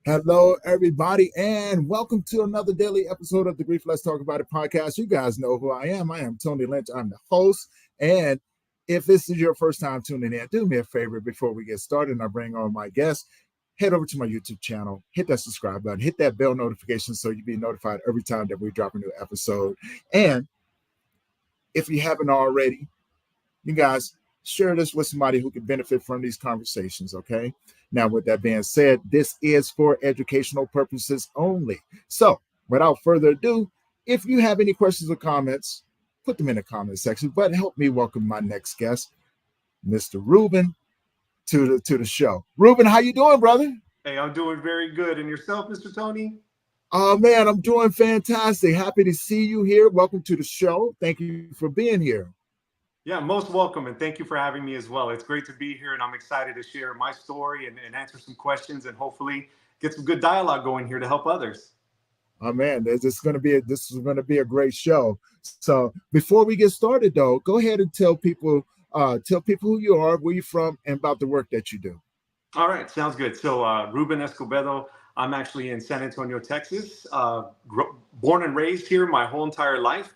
Hello, everybody, and welcome to another daily episode of the Grief Let's Talk About It podcast. You guys know who I am. I am Tony Lynch. I'm the host. And if this is your first time tuning in, do me a favor before we get started and I bring on my guests. Head over to my YouTube channel, hit that subscribe button, hit that bell notification so you'll be notified every time that we drop a new episode. And if you haven't already, you guys share this with somebody who can benefit from these conversations, okay? Now, with that being said, this is for educational purposes only. So, without further ado, if you have any questions or comments, put them in the comment section. But help me welcome my next guest, Mr. Reuben, to the show. Reuben, how you doing, brother? Hey, I'm doing very good. And yourself, Mr. Tony? Oh, man, I'm doing fantastic. Happy to see you here. Welcome to the show. Thank you for being here. Yeah, most welcome, and thank you for having me as well. It's great to be here, and I'm excited to share my story and answer some questions and hopefully get some good dialogue going here to help others. Oh man, this is going to be a great show. So before we get started, though, go ahead and tell people who you are, where you're from, and about the work that you do. All right, sounds good. So Reuben Escobedo, I'm actually in San Antonio, Texas. Born and raised here my whole entire life.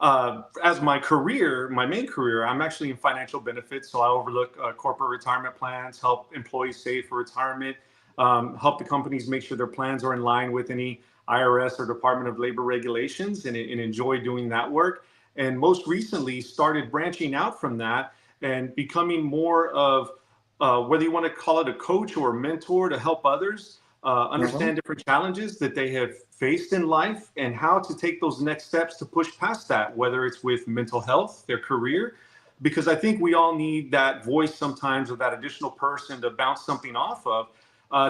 As my main career, I'm actually in financial benefits. So I overlook corporate retirement plans, help employees save for retirement, help the companies make sure their plans are in line with any IRS or Department of Labor regulations, and enjoy doing that work. And most recently started branching out from that and becoming more of, whether you want to call it a coach or a mentor, to help others understand different challenges that they have faced in life and how to take those next steps to push past that, whether it's with mental health, their career, because I think we all need that voice sometimes, or that additional person to bounce something off of,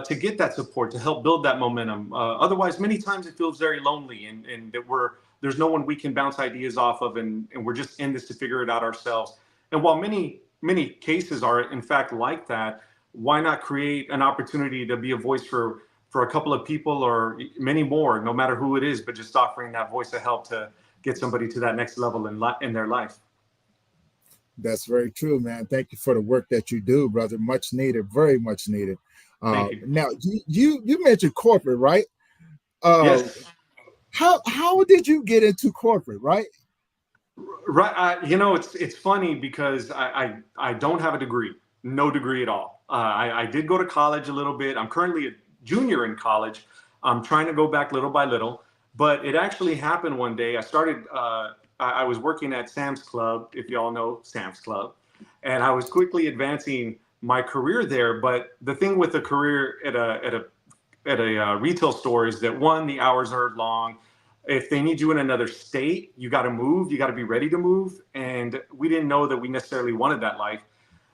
to get that support, to help build that momentum. Otherwise, many times it feels very lonely and that there's no one we can bounce ideas off of, and we're just in this to figure it out ourselves. And while many cases are in fact like that, why not create an opportunity to be a voice for a couple of people, or many more, no matter who it is, but just offering that voice of help to get somebody to that next level in their life. That's very true, man. Thank you for the work that you do, brother. Much needed, very much needed. Thank you. Now, you mentioned corporate, right? Yes. How did you get into corporate, right? Right. It's funny because I don't have a degree, no degree at all. I did go to college a little bit. I'm currently a junior in college. I'm trying to go back little by little, but it actually happened one day. I was working at Sam's Club, if y'all know Sam's Club, and I was quickly advancing my career there. But the thing with a career at a retail store is that, one, the hours are long. If they need you in another state, you got to move. You got to be ready to move. And we didn't know that we necessarily wanted that life.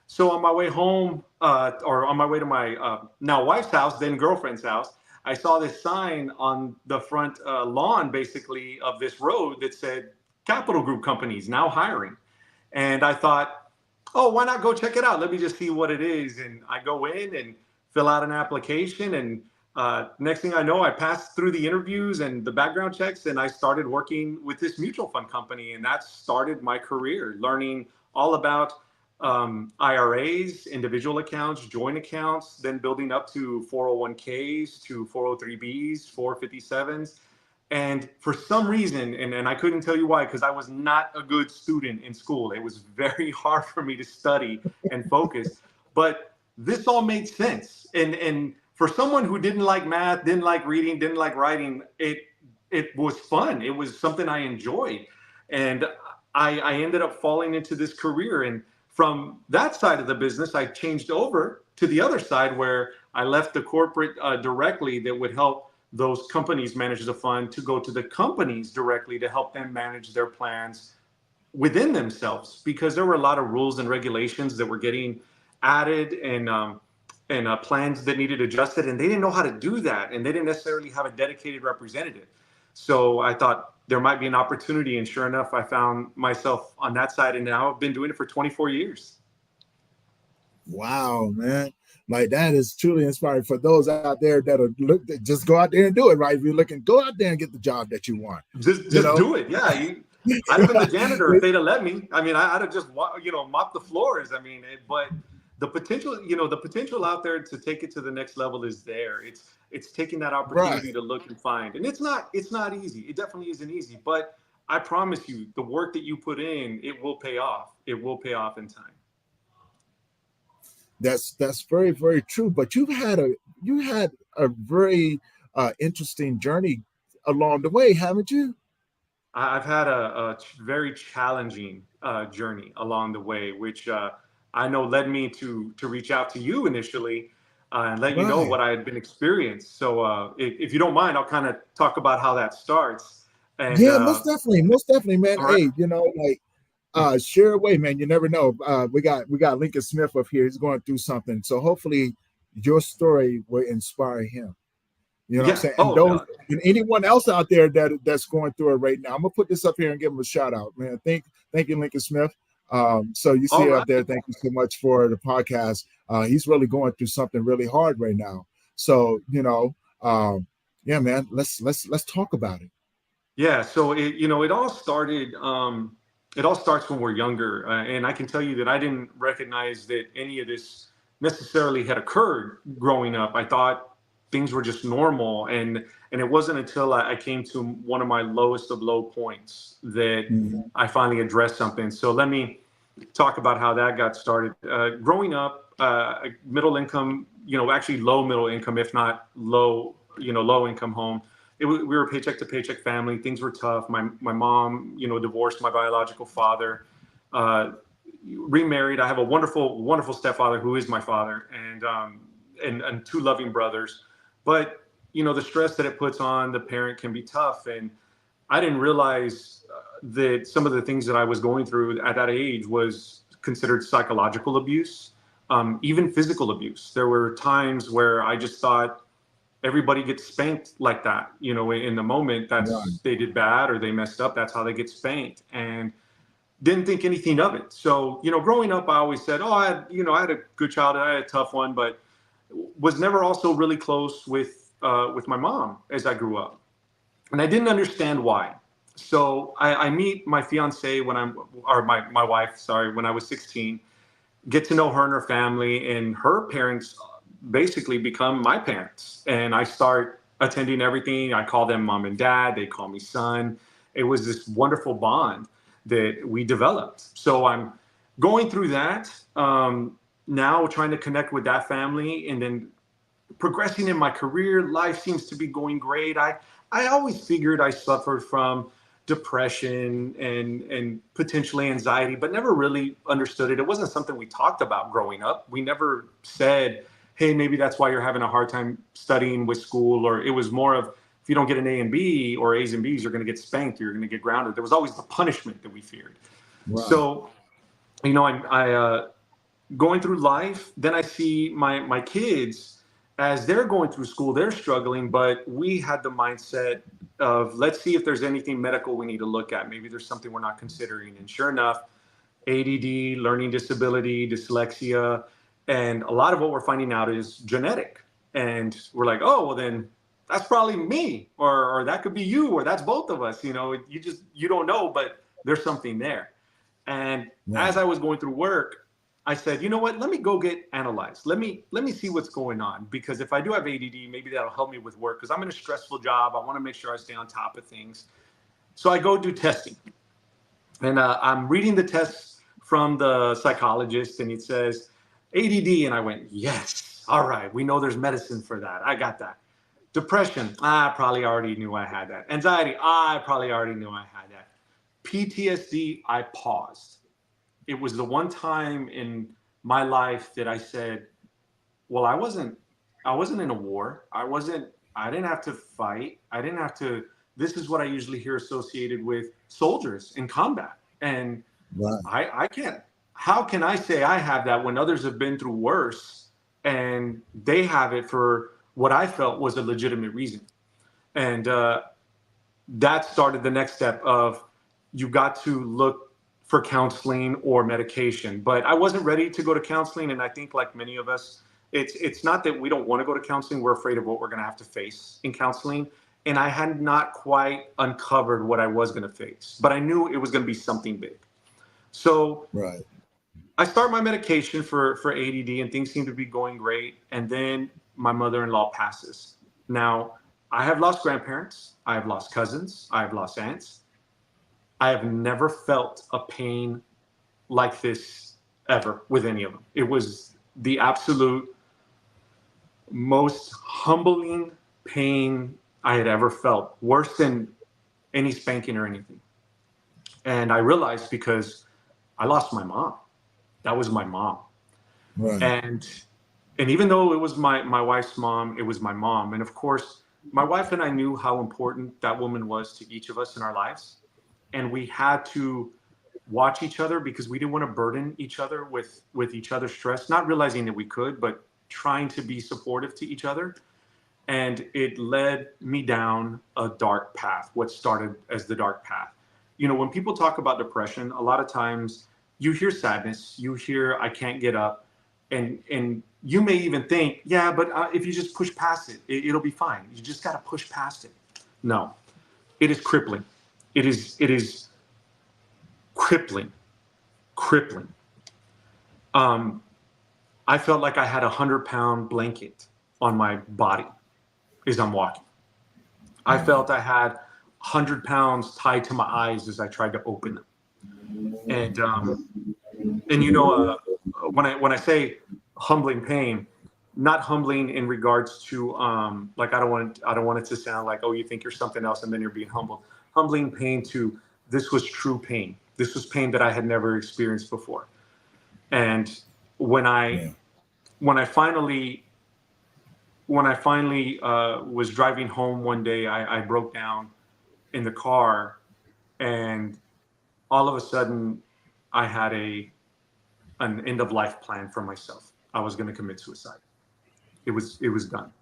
So on my way home, or on my way to my now wife's house, then girlfriend's house, I saw this sign on the front lawn, basically, of this road that said Capital Group companies now hiring. And I thought, oh, why not go check it out? Let me just see what it is. And I go in and fill out an application. And next thing I know, I passed through the interviews and the background checks, and I started working with this mutual fund company. And that started my career, learning all about IRAs, individual accounts, joint accounts, then building up to 401ks, to 403bs, 457s. And for some reason, and I couldn't tell you why, because I was not a good student in school. It was very hard for me to study and focus. But this all made sense. And for someone who didn't like math, didn't like reading, didn't like writing, it was fun. It was something I enjoyed. And I ended up falling into this career. And from that side of the business, I changed over to the other side, where I left the corporate directly that would help those companies manage the fund, to go to the companies directly to help them manage their plans within themselves, because there were a lot of rules and regulations that were getting added, and plans that needed adjusted, and they didn't know how to do that, and they didn't necessarily have a dedicated representative. So I thought there might be an opportunity, and sure enough, I found myself on that side, and now I've been doing it for 24 years. Wow, man. Like, that is truly inspiring for those out there that just go out there and do it, right? If you're looking, go out there and get the job that you want. Just do it. Yeah. I'd have been the janitor if they'd have let me. I mean, I'd have just, mopped the floors. I mean, but the potential out there to take it to the next level is there. It's taking that Right. opportunity to look and find, and it's not easy. It definitely isn't easy, but I promise you, the work that you put in, it will pay off. It will pay off in time. That's very, very true. But you had a very interesting journey along the way, haven't you? I've had a very challenging journey along the way, which I know led me to reach out to you initially and let you know Right. what I had been experienced. So if you don't mind, I'll kind of talk about how that starts. And Yeah, most definitely, man. all right, Hey, like share away, man. You never know. We got Lincoln Smith up here. He's going through something. So hopefully your story will inspire him. You know what I'm yeah. saying? And Oh, those and anyone else out there that's going through it right now. I'm gonna put this up here and give him a shout out, man. Thank you, Lincoln Smith. So you see all it right. up there. Thank you so much for the podcast. He's really going through something really hard right now. So yeah, man. Let's talk about it. Yeah, so it all started. It all starts when we're younger, and I can tell you that I didn't recognize that any of this necessarily had occurred growing up. I thought things were just normal, and it wasn't until I came to one of my lowest of low points that Mhm. I finally addressed something. So let me talk about how that got started. Growing up, middle income, actually low middle income, if not low, low income home. We were a paycheck to paycheck family. Things were tough. My mom, divorced my biological father, uh, remarried. I have a wonderful, wonderful stepfather who is my father, and two loving brothers. But the stress that it puts on the parent can be tough, and I didn't realize that some of the things that I was going through at that age was considered psychological abuse, even physical abuse. There were times where I just thought everybody gets spanked like that. In the moment, Right. that's they did bad or they messed up. That's how they get spanked, and didn't think anything of it. So, growing up, I always said, "Oh, I had a good childhood. I had a tough one," but was never also really close with my mom as I grew up, and I didn't understand why. So I meet my fiance or my wife, sorry, when I was 16, get to know her and her family, and her parents basically become my parents. And I start attending everything. I call them mom and dad, they call me son. It was this wonderful bond that we developed. So I'm going through that now, trying to connect with that family, and then progressing in my career. Life seems to be going great. I always figured I suffered from depression and potentially anxiety, but never really understood it. It wasn't something we talked about growing up. We never said, "Hey, maybe that's why you're having a hard time studying with school," or it was more of, if you don't get an A and B or A's and B's, you're going to get spanked, you're going to get grounded. There was always the punishment that we feared. Right. So, I going through life, then I see my kids as they're going through school, they're struggling, but we had the mindset of, let's see if there's anything medical we need to look at. Maybe there's something we're not considering. And sure enough, ADD, learning disability, dyslexia, and a lot of what we're finding out is genetic. And we're like, oh, well then that's probably me, or that could be you, or that's both of us. You don't know, but there's something there. And as Right. I was going through work, I said, you know what? Let me go get analyzed. Let me see what's going on, because if I do have ADD, maybe that'll help me with work, because I'm in a stressful job. I want to make sure I stay on top of things. So I go do testing, and I'm reading the tests from the psychologist, and it says ADD, and I went, yes, all right. We know there's medicine for that. I got that. Depression, I probably already knew I had that. Anxiety, I probably already knew I had that. PTSD, I paused. It was the one time in my life that I said, well, I wasn't in a war. I didn't have to fight. I didn't have to This is what I usually hear associated with soldiers in combat. And Right. I can't how can I say I have that when others have been through worse and they have it for what I felt was a legitimate reason. And that started the next step of, you got to look for counseling or medication. But I wasn't ready to go to counseling, and I think, like many of us, it's not that we don't want to go to counseling. We're afraid of what we're going to have to face in counseling. And I had not quite uncovered what I was going to face, but I knew it was going to be something big. So Right. I start my medication for ADD, and things seem to be going great. And then my mother-in-law passes. Now, I have lost grandparents, I have lost cousins, I have lost aunts. I have never felt a pain like this ever with any of them. It was the absolute most humbling pain I had ever felt, worse than any spanking or anything. And I realized because I lost my mom. That was my mom. Right. And even though it was my wife's mom, it was my mom. And of course, my wife and I knew how important that woman was to each of us in our lives. And we had to watch each other because we didn't want to burden each other with each other's stress, not realizing that we could, but trying to be supportive to each other. And it led me down a dark path, what started as the dark path. You know, when people talk about depression, a lot of times you hear sadness, you hear I can't get up, and you may even think, yeah, but if you just push past it, it'll be fine. You just got to push past it. No, it is crippling. It is crippling, crippling. Um, I felt like I had 100-pound blanket on my body as I'm walking. I Right. felt I had 100 pounds tied to my eyes as I tried to open them. And you know, when I say humbling pain, not humbling in regards to like I don't want it to sound like, oh, you think you're something else and then you're being humbled. Humbling pain to this was true pain. This was pain that I had never experienced before. And when I Yeah. when I finally was driving home one day, I broke down in the car, and all of a sudden I had an end of life plan for myself. I was going to commit suicide. It was done.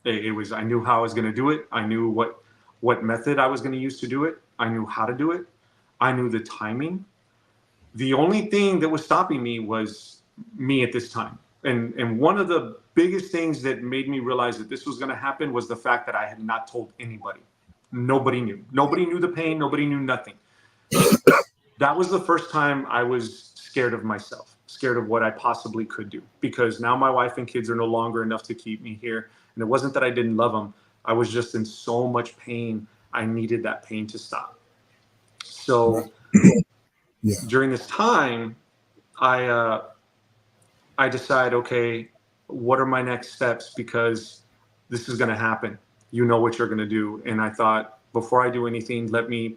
It was, I knew how I was going to do it. I knew what method I was going to use to do it. I knew how to do it. I knew the timing. The only thing that was stopping me was me at this time. And one of the biggest things that made me realize that this was going to happen was the fact that I had not told anybody. Nobody knew. Nobody knew the pain. Nobody knew nothing. That was the first time I was scared of myself, scared of what I possibly could do, because now my wife and kids are no longer enough to keep me here. And it wasn't that I didn't love them. I was just in so much pain. I needed that pain to stop. Right. So Yeah. during this time, I I decide, okay, what are my next steps? Because this is going to happen. You know what you're going to do. And I thought, before I do anything, let me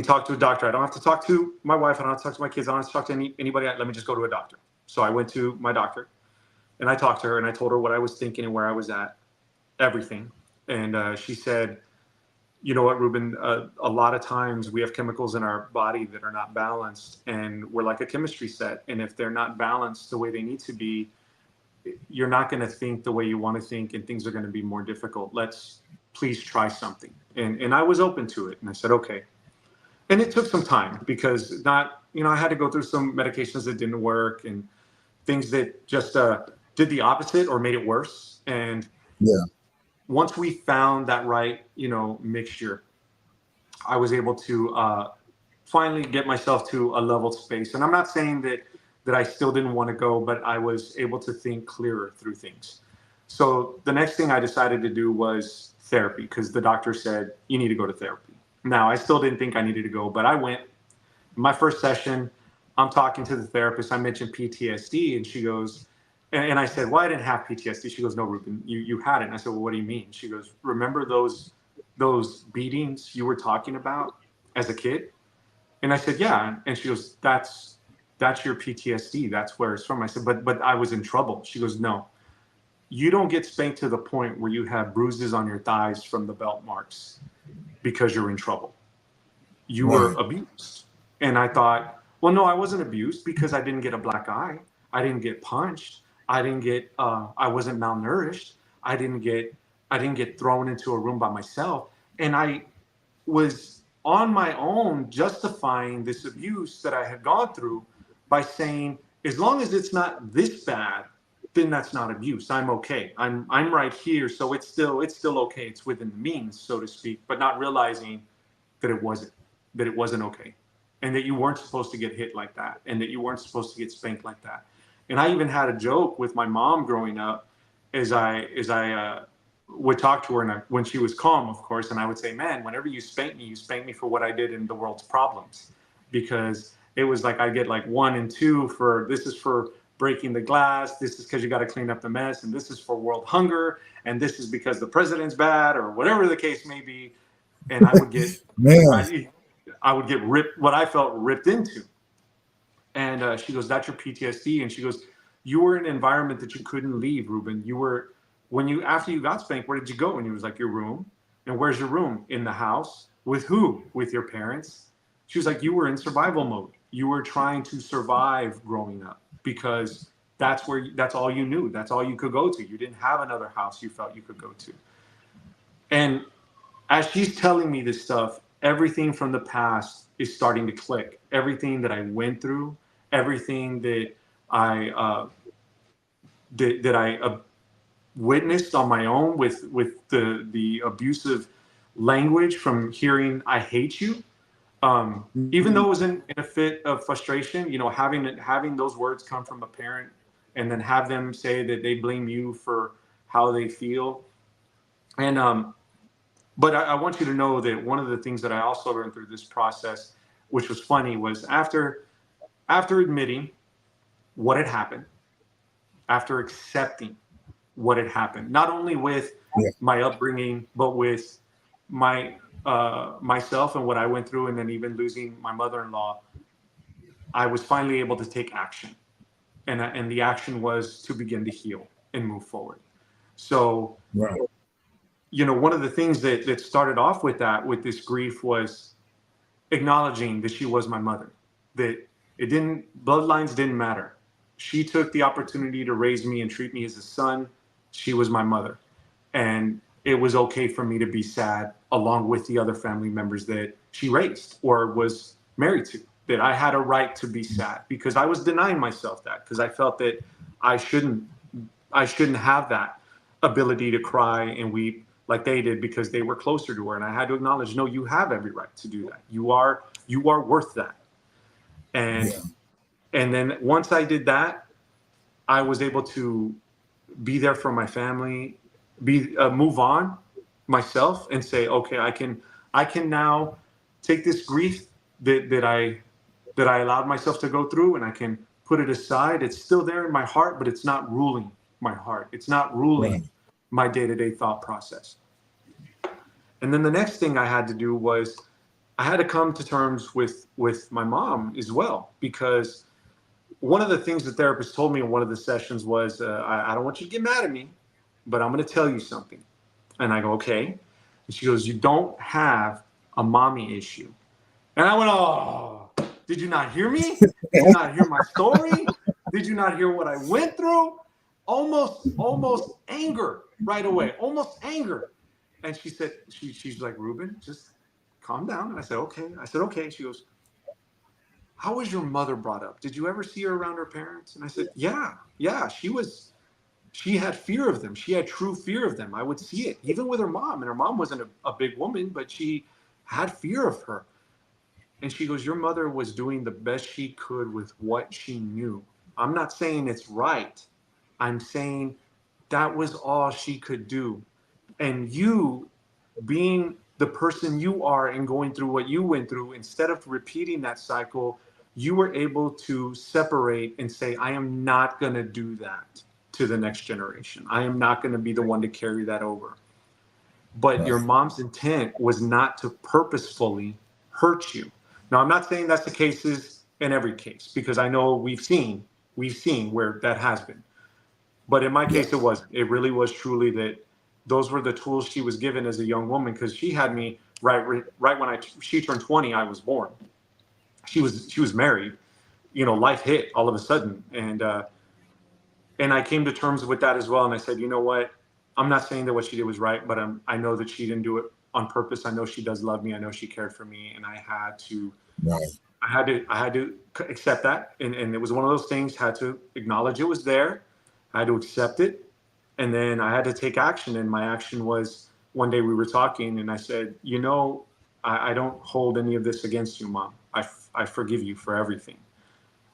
talk to a doctor. I don't have to talk to my wife. I don't have to talk to my kids. I don't have to talk to anybody. Let me just go to a doctor. So I went to my doctor and I talked to her and I told her what I was thinking and where I was at, everything. And she said, you know what, Reuben, a lot of times we have chemicals in our body that are not balanced, and we're like a chemistry set. And if they're not balanced the way they need to be, you're not going to think the way you want to think, and things are going to be more difficult. Let's please try something. And I was open to it. And I said, okay. And it took some time because I had to go through some medications that didn't work and things that just did the opposite or made it worse. And Yeah. once we found that right, mixture, I was able to finally get myself to a level space. And I'm not saying that I still didn't want to go, but I was able to think clearer through things. So the next thing I decided to do was therapy, because the doctor said, you need to go to therapy. Now, I still didn't think I needed to go, but I went. My first session, I'm talking to the therapist. I mentioned PTSD, and she goes, and I said, well, I didn't have PTSD. She goes, no, Reuben, you had it. And I said, well, what do you mean? She goes, remember those beatings you were talking about as a kid? And I said, yeah. And she goes, that's your PTSD. That's where it's from. I said, but I was in trouble. She goes, no, you don't get spanked to the point where you have bruises on your thighs from the belt marks because you're in trouble. You were Right. abused. And I thought, well, no, I wasn't abused because I didn't get a black eye. I didn't get punched. I wasn't malnourished. I didn't get, I didn't get thrown into a room by myself. And I was on my own justifying this abuse that I had gone through by saying, as long as it's not this bad, then that's not abuse. I'm okay. I'm right here, so it's still okay. It's within the means, so to speak, but not realizing that it wasn't okay. and that you weren't supposed to get hit like that, and that you weren't supposed to get spanked like that. And I even had a joke with my mom growing up, as I would talk to her, and when she was calm, of course, and I would say, "Man, whenever you spank me for what I did in the world's problems," because it was like I get like 1 and 2 for this is for breaking the glass, this is because you got to clean up the mess, and this is for world hunger, and this is because the president's bad, or whatever the case may be. And I would get, Man, I would get ripped, what I felt ripped into. And she goes, "That's your PTSD." And she goes, "You were in an environment that you couldn't leave, Reuben. You were, when you, after you got spanked, where did you go?" And he was like, "Your room." "And where's your room?" "In the house." "With who?" "With your parents." She was like, "You were in survival mode. You were trying to survive growing up because that's all you knew. That's all you could go to. You didn't have another house you felt you could go to." And as she's telling me this stuff, everything from the past is starting to click. Everything that I went through, everything that I that I witnessed on my own with the abusive language from hearing "I hate you." Even though it was in a fit of frustration, having those words come from a parent, and then have them say that they blame you for how they feel. And but I want you to know that one of the things that I also learned through this process, which was funny, was after admitting what had happened, after accepting what had happened, not only with yeah, my upbringing, but with my myself and what I went through, and then even losing my mother-in-law, I was finally able to take action, and the action was to begin to heal and move forward. So, right, one of the things that started off with this grief was acknowledging that she was my mother, that bloodlines didn't matter. She took the opportunity to raise me and treat me as a son. She was my mother. And it was okay for me to be sad along with the other family members that she raised or was married to, that I had a right to be sad, because I was denying myself that, because I felt that I shouldn't I shouldn't have that ability to cry and weep like they did, because they were closer to her. And I had to acknowledge, no, you have every right to do that. You are worth that. And yeah, and then once I did that, I was able to be there for my family, be move on myself, and say, okay, I can now take this grief that I allowed myself to go through, and I can put it aside. It's still there in my heart, but it's not ruling my heart. It's not right, ruling my day-to-day thought process. And then the next thing I had to do was I had to come to terms with my mom as well, because one of the things the therapist told me in one of the sessions was, I don't want you to get mad at me, but I'm going to tell you something. And I go, okay. And she goes, "You don't have a mommy issue." And I went, "Oh, did you not hear me? Did you not hear my story? Did you not hear what I went through?" Almost anger right away, almost anger. And she said, she's like, "Reuben, just calm down." And I said, okay. I said, okay. She goes, "How was your mother brought up? Did you ever see her around her parents?" And I said, yeah, she had fear of them. She had true fear of them. I would see it even with her mom. And her mom wasn't a big woman, but she had fear of her. And she goes, "Your mother was doing the best she could with what she knew. I'm not saying it's right. I'm saying that was all she could do. And you, being the person you are and going through what you went through, instead of repeating that cycle, you were able to separate and say, I am not going to do that to the next generation. I am not going to be the one to carry that over." But your right, mom's intent was not to purposefully hurt you. Now, I'm not saying that's the cases in every case, because I know we've seen where that has been. But in my yeah, case, it wasn't. It really was truly that those were the tools she was given as a young woman, because she had me right when she turned 20. I was born. She was married. Life hit all of a sudden, and I came to terms with that as well. And I said, you know what? I'm not saying that what she did was right, but I know that she didn't do it on purpose. I know she does love me. I know she cared for me, and right, I had to accept that, and it was one of those things. Had to acknowledge it was there. I had to accept it, and then I had to take action. And my action was, one day we were talking, and I said, I don't hold any of this against you, Mom. I forgive you for everything.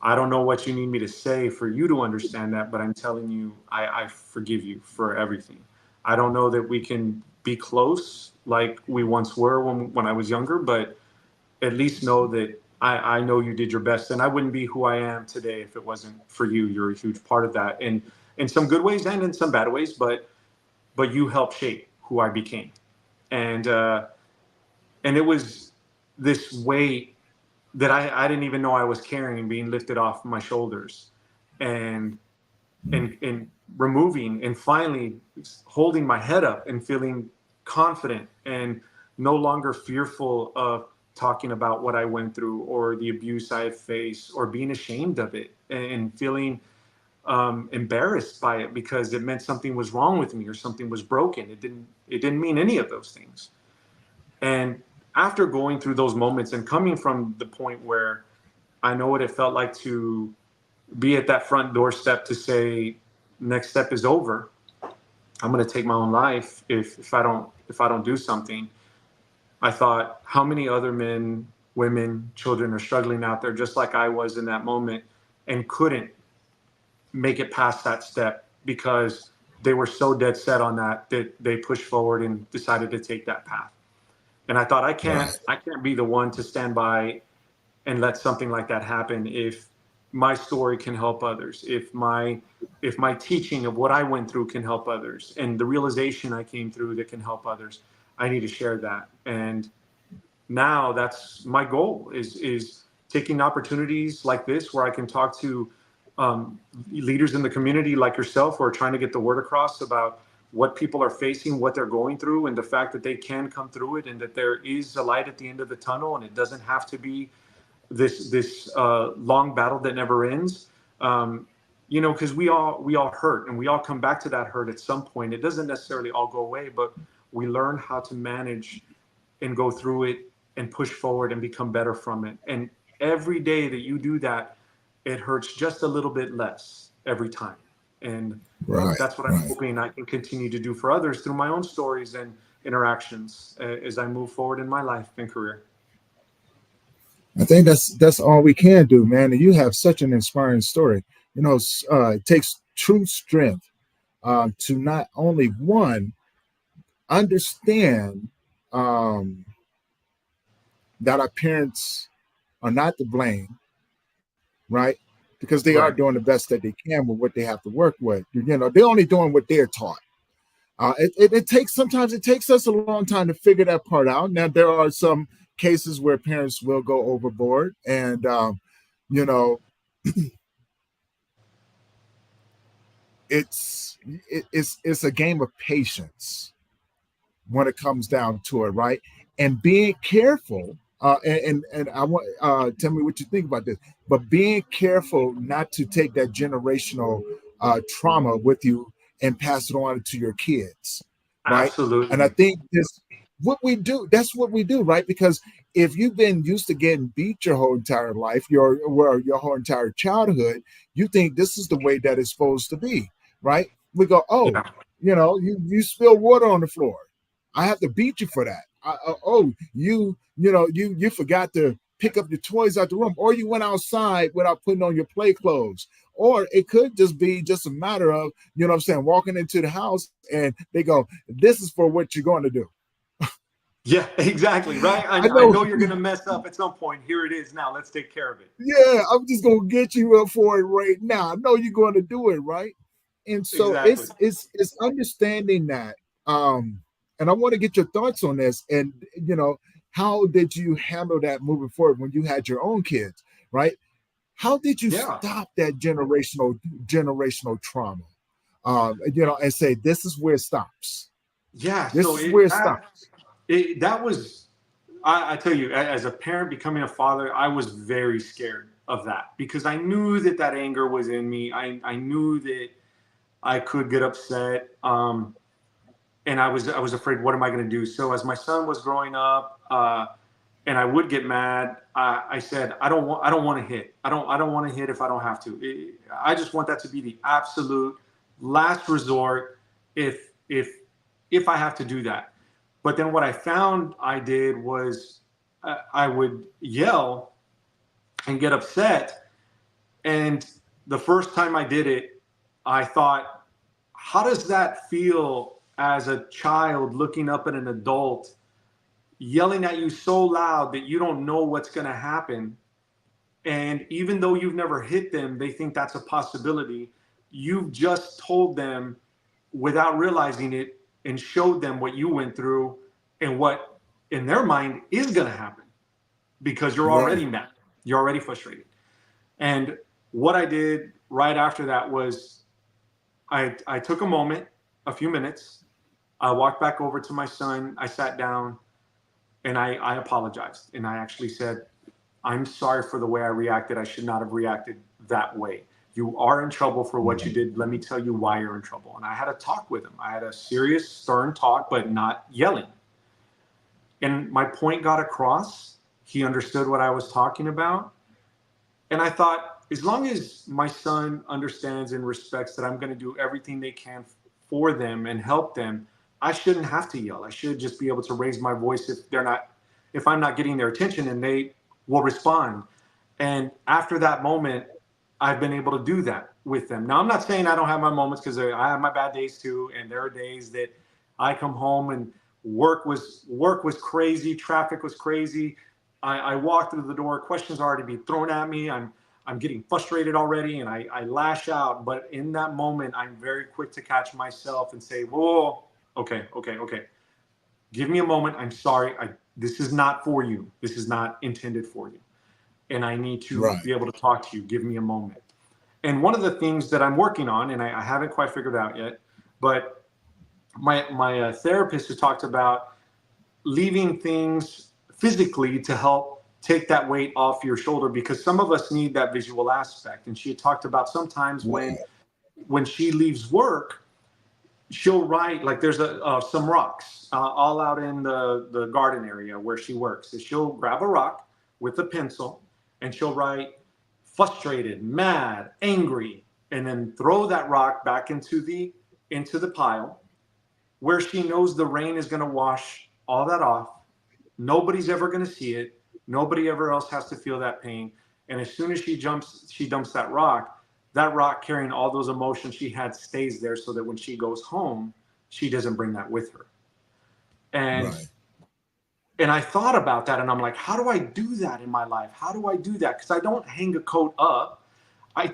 I don't know what you need me to say for you to understand that, but I'm telling you, I forgive you for everything. I don't know that we can be close like we once were when I was younger, but at least know that I know you did your best, and I wouldn't be who I am today if it wasn't for you. You're a huge part of that, and in some good ways and in some bad ways, but you helped shape who I became, and and it was this weight that I didn't even know I was carrying being lifted off my shoulders, and and removing and finally holding my head up and feeling confident and no longer fearful of talking about what I went through or the abuse I had faced or being ashamed of it and feeling embarrassed by it because it meant something was wrong with me or something was broken. It didn't mean any of those things. And after going through those moments and coming from the point where I know what it felt like to be at that front doorstep to say, next step is over. I'm going to take my own life if I don't do something. I thought, how many other men, women, children are struggling out there just like I was in that moment and couldn't make it past that step because they were so dead set on that they pushed forward and decided to take that path. And I thought Right. I can't be the one to stand by and let something like that happen if my story can help others, if my teaching of what I went through can help others and the realization I came through that can help others. I need to share that. And now that's my goal is taking opportunities like this where I can talk to leaders in the community like yourself who are trying to get the word across about what people are facing, what they're going through, and the fact that they can come through it and that there is a light at the end of the tunnel and it doesn't have to be this long battle that never ends. Um, because we all hurt and we all come back to that hurt at some point. It doesn't necessarily all go away, but we learn how to manage and go through it and push forward and become better from it. And every day that you do that, it hurts just a little bit less every time. And Right. that's what I'm Right. hoping I can continue to do for others through my own stories and interactions as I move forward in my life and career. I think that's all we can do, man. And you have such an inspiring story. It takes true strength to not only one understand um, that our parents are not to blame, right? Because they are Right. doing the best that they can with what they have to work with. They're only doing what they're taught. It takes sometimes it takes us a long time to figure that part out. Now there are some cases where parents will go overboard, and you know it's a game of patience when it comes down to it, right? And being careful. And I want tell me what you think about this. But being careful not to take that generational trauma with you and pass it on to your kids, right? And I Absolutely. think this what we do. That's what we do, right? Because if you've been used to getting beat your whole entire life, your whole entire childhood, you think this is the way that it's supposed to be, right? We go, oh, Yeah. you spill water on the floor. I have to beat you for that. Oh, you forgot to pick up your toys out the room, or you went outside without putting on your play clothes. Or it could just be just a matter of, what I'm saying, walking into the house and they go, this is for what you're going to do. Yeah, exactly. Right. I I know, know you're going to mess up at some point. Here it is now. Let's take care of it. yeah, I'm just gonna get you up for it right now. I know you're going to do it, right? And so Exactly. it's understanding that. Um, and I want to get your thoughts on this. And how did you handle that moving forward when you had your own kids, right? How did you Yeah. stop that generational trauma? And say this is where it stops. Yeah. This So is where it stops. that was, I tell you, as a parent becoming a father, I was very scared of that because I knew that anger was in me. I knew that I could get upset. And I was afraid, what am I going to do? So as my son was growing up, and I would get mad, I said, I don't want to hit. I don't want to hit if I don't have to. I just want that to be the absolute last resort if if if I have to do that. But then what I found I did was I would yell, and get upset. And the first time I did it, I thought, how does that feel as a child looking up at an adult yelling at you so loud that you don't know what's going to happen? And even though you've never hit them, they think that's a possibility. You've just told them without realizing it and showed them what you went through and what in their mind is going to happen, because you're already Right. mad. You're already frustrated. And what I did right after that was I took a moment, a few minutes. I walked back over to my son. I sat down and I apologized. And I actually said, I'm sorry for the way I reacted. I should not have reacted that way. You are in trouble for what you Right. did. Let me tell you why you're in trouble. And I had a talk with him. I had a serious, stern talk, but not yelling. And my point got across. He understood what I was talking about. And I thought, as long as my son understands and respects that I'm going to do everything they can for them and help them, I shouldn't have to yell. I should just be able to raise my voice if I'm not getting their attention, and they will respond. And after that moment, I've been able to do that with them. Now, I'm not saying I don't have my moments, because I have my bad days too. And there are days that I come home and work was crazy, traffic was crazy. I walk through the door, questions already be thrown at me. I'm getting frustrated already, and I lash out. But in that moment, I'm very quick to catch myself and say, "Whoa, okay, okay, okay. Give me a moment. I'm sorry. This is not for you. This is not intended for you, and I need to Right. be able to talk to you. Give me a moment." And one of the things that I'm working on, and I haven't quite figured out yet, but my therapist has talked about leaving things physically to help take that weight off your shoulder, because some of us need that visual aspect. And she had talked about sometimes Right. when she leaves work, she'll write, like, there's some rocks all out in the garden area where she works. So she'll grab a rock with a pencil and she'll write frustrated, mad, angry, and then throw that rock back into the pile, where she knows the rain is going to wash all that off. Nobody's ever going to see it. Nobody ever else has to feel that pain. And as soon as she dumps that rock carrying all those emotions she had stays there, so that when she goes home, she doesn't bring that with her. And Right. and I thought about that, and I'm like, how do I do that in my life? How do I do that? Because I don't hang a coat up. I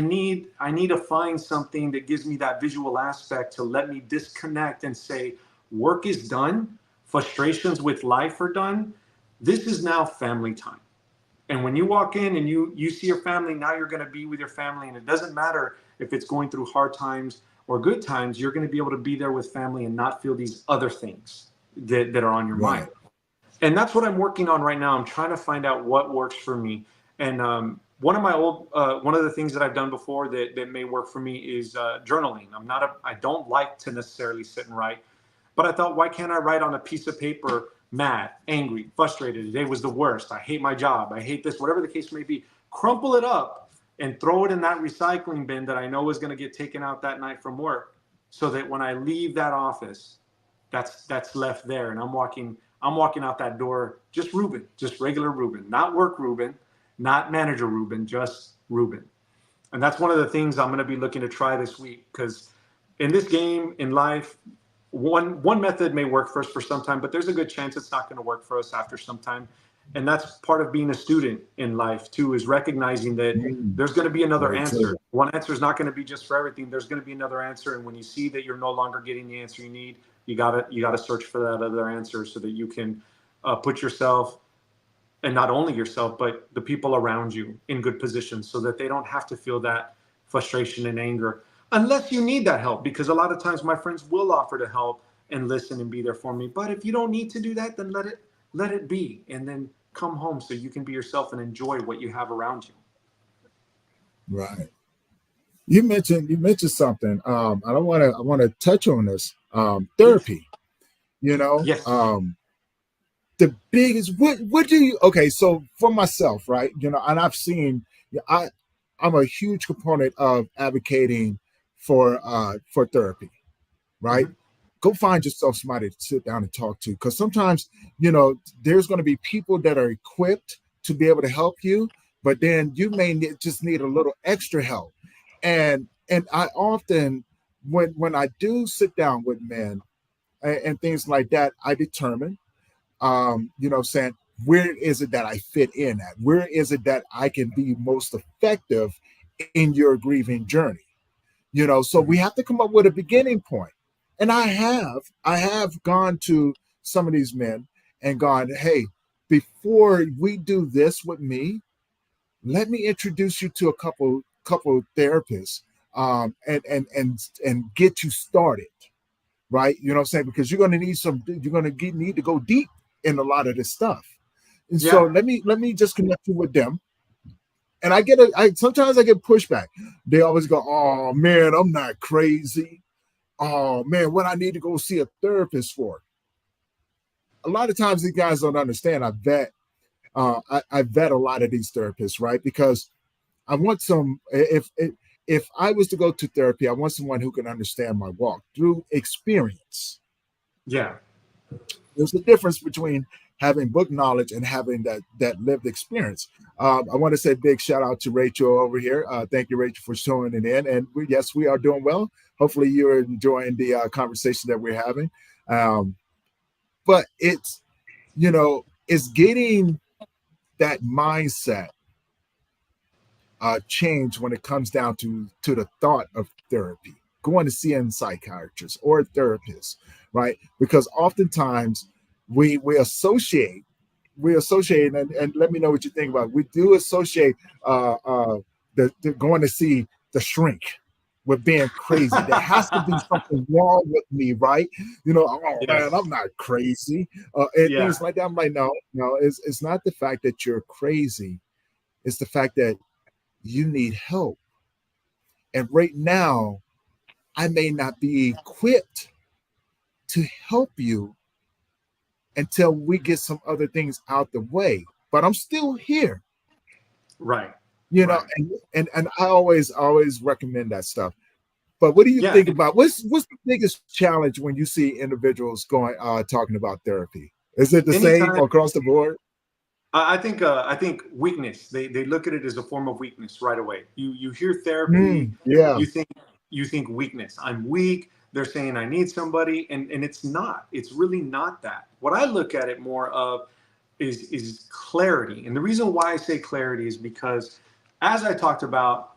need to find something that gives me that visual aspect to let me disconnect and say, work is done, frustrations with life are done. This is now family time. And when you walk in and you see your family, now you're going to be with your family, and it doesn't matter if it's going through hard times or good times. You're going to be able to be there with family and not feel these other things that are on your mind. Right. And that's what I'm working on right now. I'm trying to find out what works for me. And one of the things that I've done before that may work for me is journaling. I don't like to necessarily sit and write, but I thought, why can't I write on a piece of paper, mad, angry, frustrated, today was the worst, I hate my job, I hate this, whatever the case may be, crumple it up and throw it in that recycling bin that I know is going to get taken out that night from work, so that when I leave that office, that's left there, and I'm walking out that door, just Reuben, just regular Reuben, not work Reuben, not manager Reuben, just Reuben. And that's one of the things I'm going to be looking to try this week, because in this game, in life, one method may work for us for some time, but there's a good chance it's not going to work for us after some time. And that's part of being a student in life too, is recognizing that Mm. there's going to be another Very answer. true. One answer is not going to be just for everything. There's going to be another answer. And when you see that you're no longer getting the answer you need, you gotta search for that other answer, so that you can put yourself, and not only yourself, but the people around you, in good positions, so that they don't have to feel that frustration and anger, unless you need that help. Because a lot of times my friends will offer to help and listen and be there for me. But if you don't need to do that, then let it be, and then come home so you can be yourself and enjoy what you have around you. Right. You mentioned something. I want to touch on this. Yes. Therapy. You know, Yes. the biggest. What do you? Okay, so for myself, right? And I've seen. I'm a huge component of advocating for therapy. Right. Mm-hmm. Go find yourself somebody to sit down and talk to, because sometimes there's going to be people that are equipped to be able to help you, but then you may just need a little extra help. And I often, when I do sit down with men and things like that, I determine, saying, where is it that I fit in at? Where is it that I can be most effective in your grieving journey? So we Mhm. have to come up with a beginning point. And I have gone to some of these men and gone, hey, before we do this with me, let me introduce you to a couple therapists, and get you started, right? You know what I'm saying? Because you're going to need to go deep in a lot of this stuff. And so Yeah. let me just connect you with them. And I sometimes I get pushback. They always go, "Oh man, I'm not crazy. Oh man, what I need to go see a therapist for." A lot of times these guys don't understand. I vet a lot of these therapists, right? Because I want if I was to go to therapy, I want someone who can understand my walk through experience. Yeah. There's a difference between having book knowledge and having that lived experience. I want to say big shout out to Rachel over here. Thank you, Rachel, for showing it in. And yes, we are doing well. Hopefully, you're enjoying the conversation that we're having. But it's getting that mindset change when it comes down to the thought of therapy, going to see a psychiatrist or a therapist, right? Because oftentimes we associate, and let me know what you think about it. We do associate the going to see the shrink with being crazy. There has to be something wrong with me, right? Oh man, Yes. I'm not crazy, and things Yeah. like that. I'm like, no, no, it's not the fact that you're crazy. It's the fact that you need help. And right now, I may not be equipped to help you until we get some other things out the way. But I'm still here, Right. you know, Right. and I always recommend that stuff. But what do you Yeah. think about what's the biggest challenge when you see individuals going talking about therapy? Is it the same Anytime. across the board? I think weakness. They look at it as a form of weakness right away. You hear therapy, Yeah, you think you think weakness. I'm weak. They're saying I need somebody, and it's not. It's really not that. What I look at it more of is clarity. And the reason why I say clarity is because as I talked about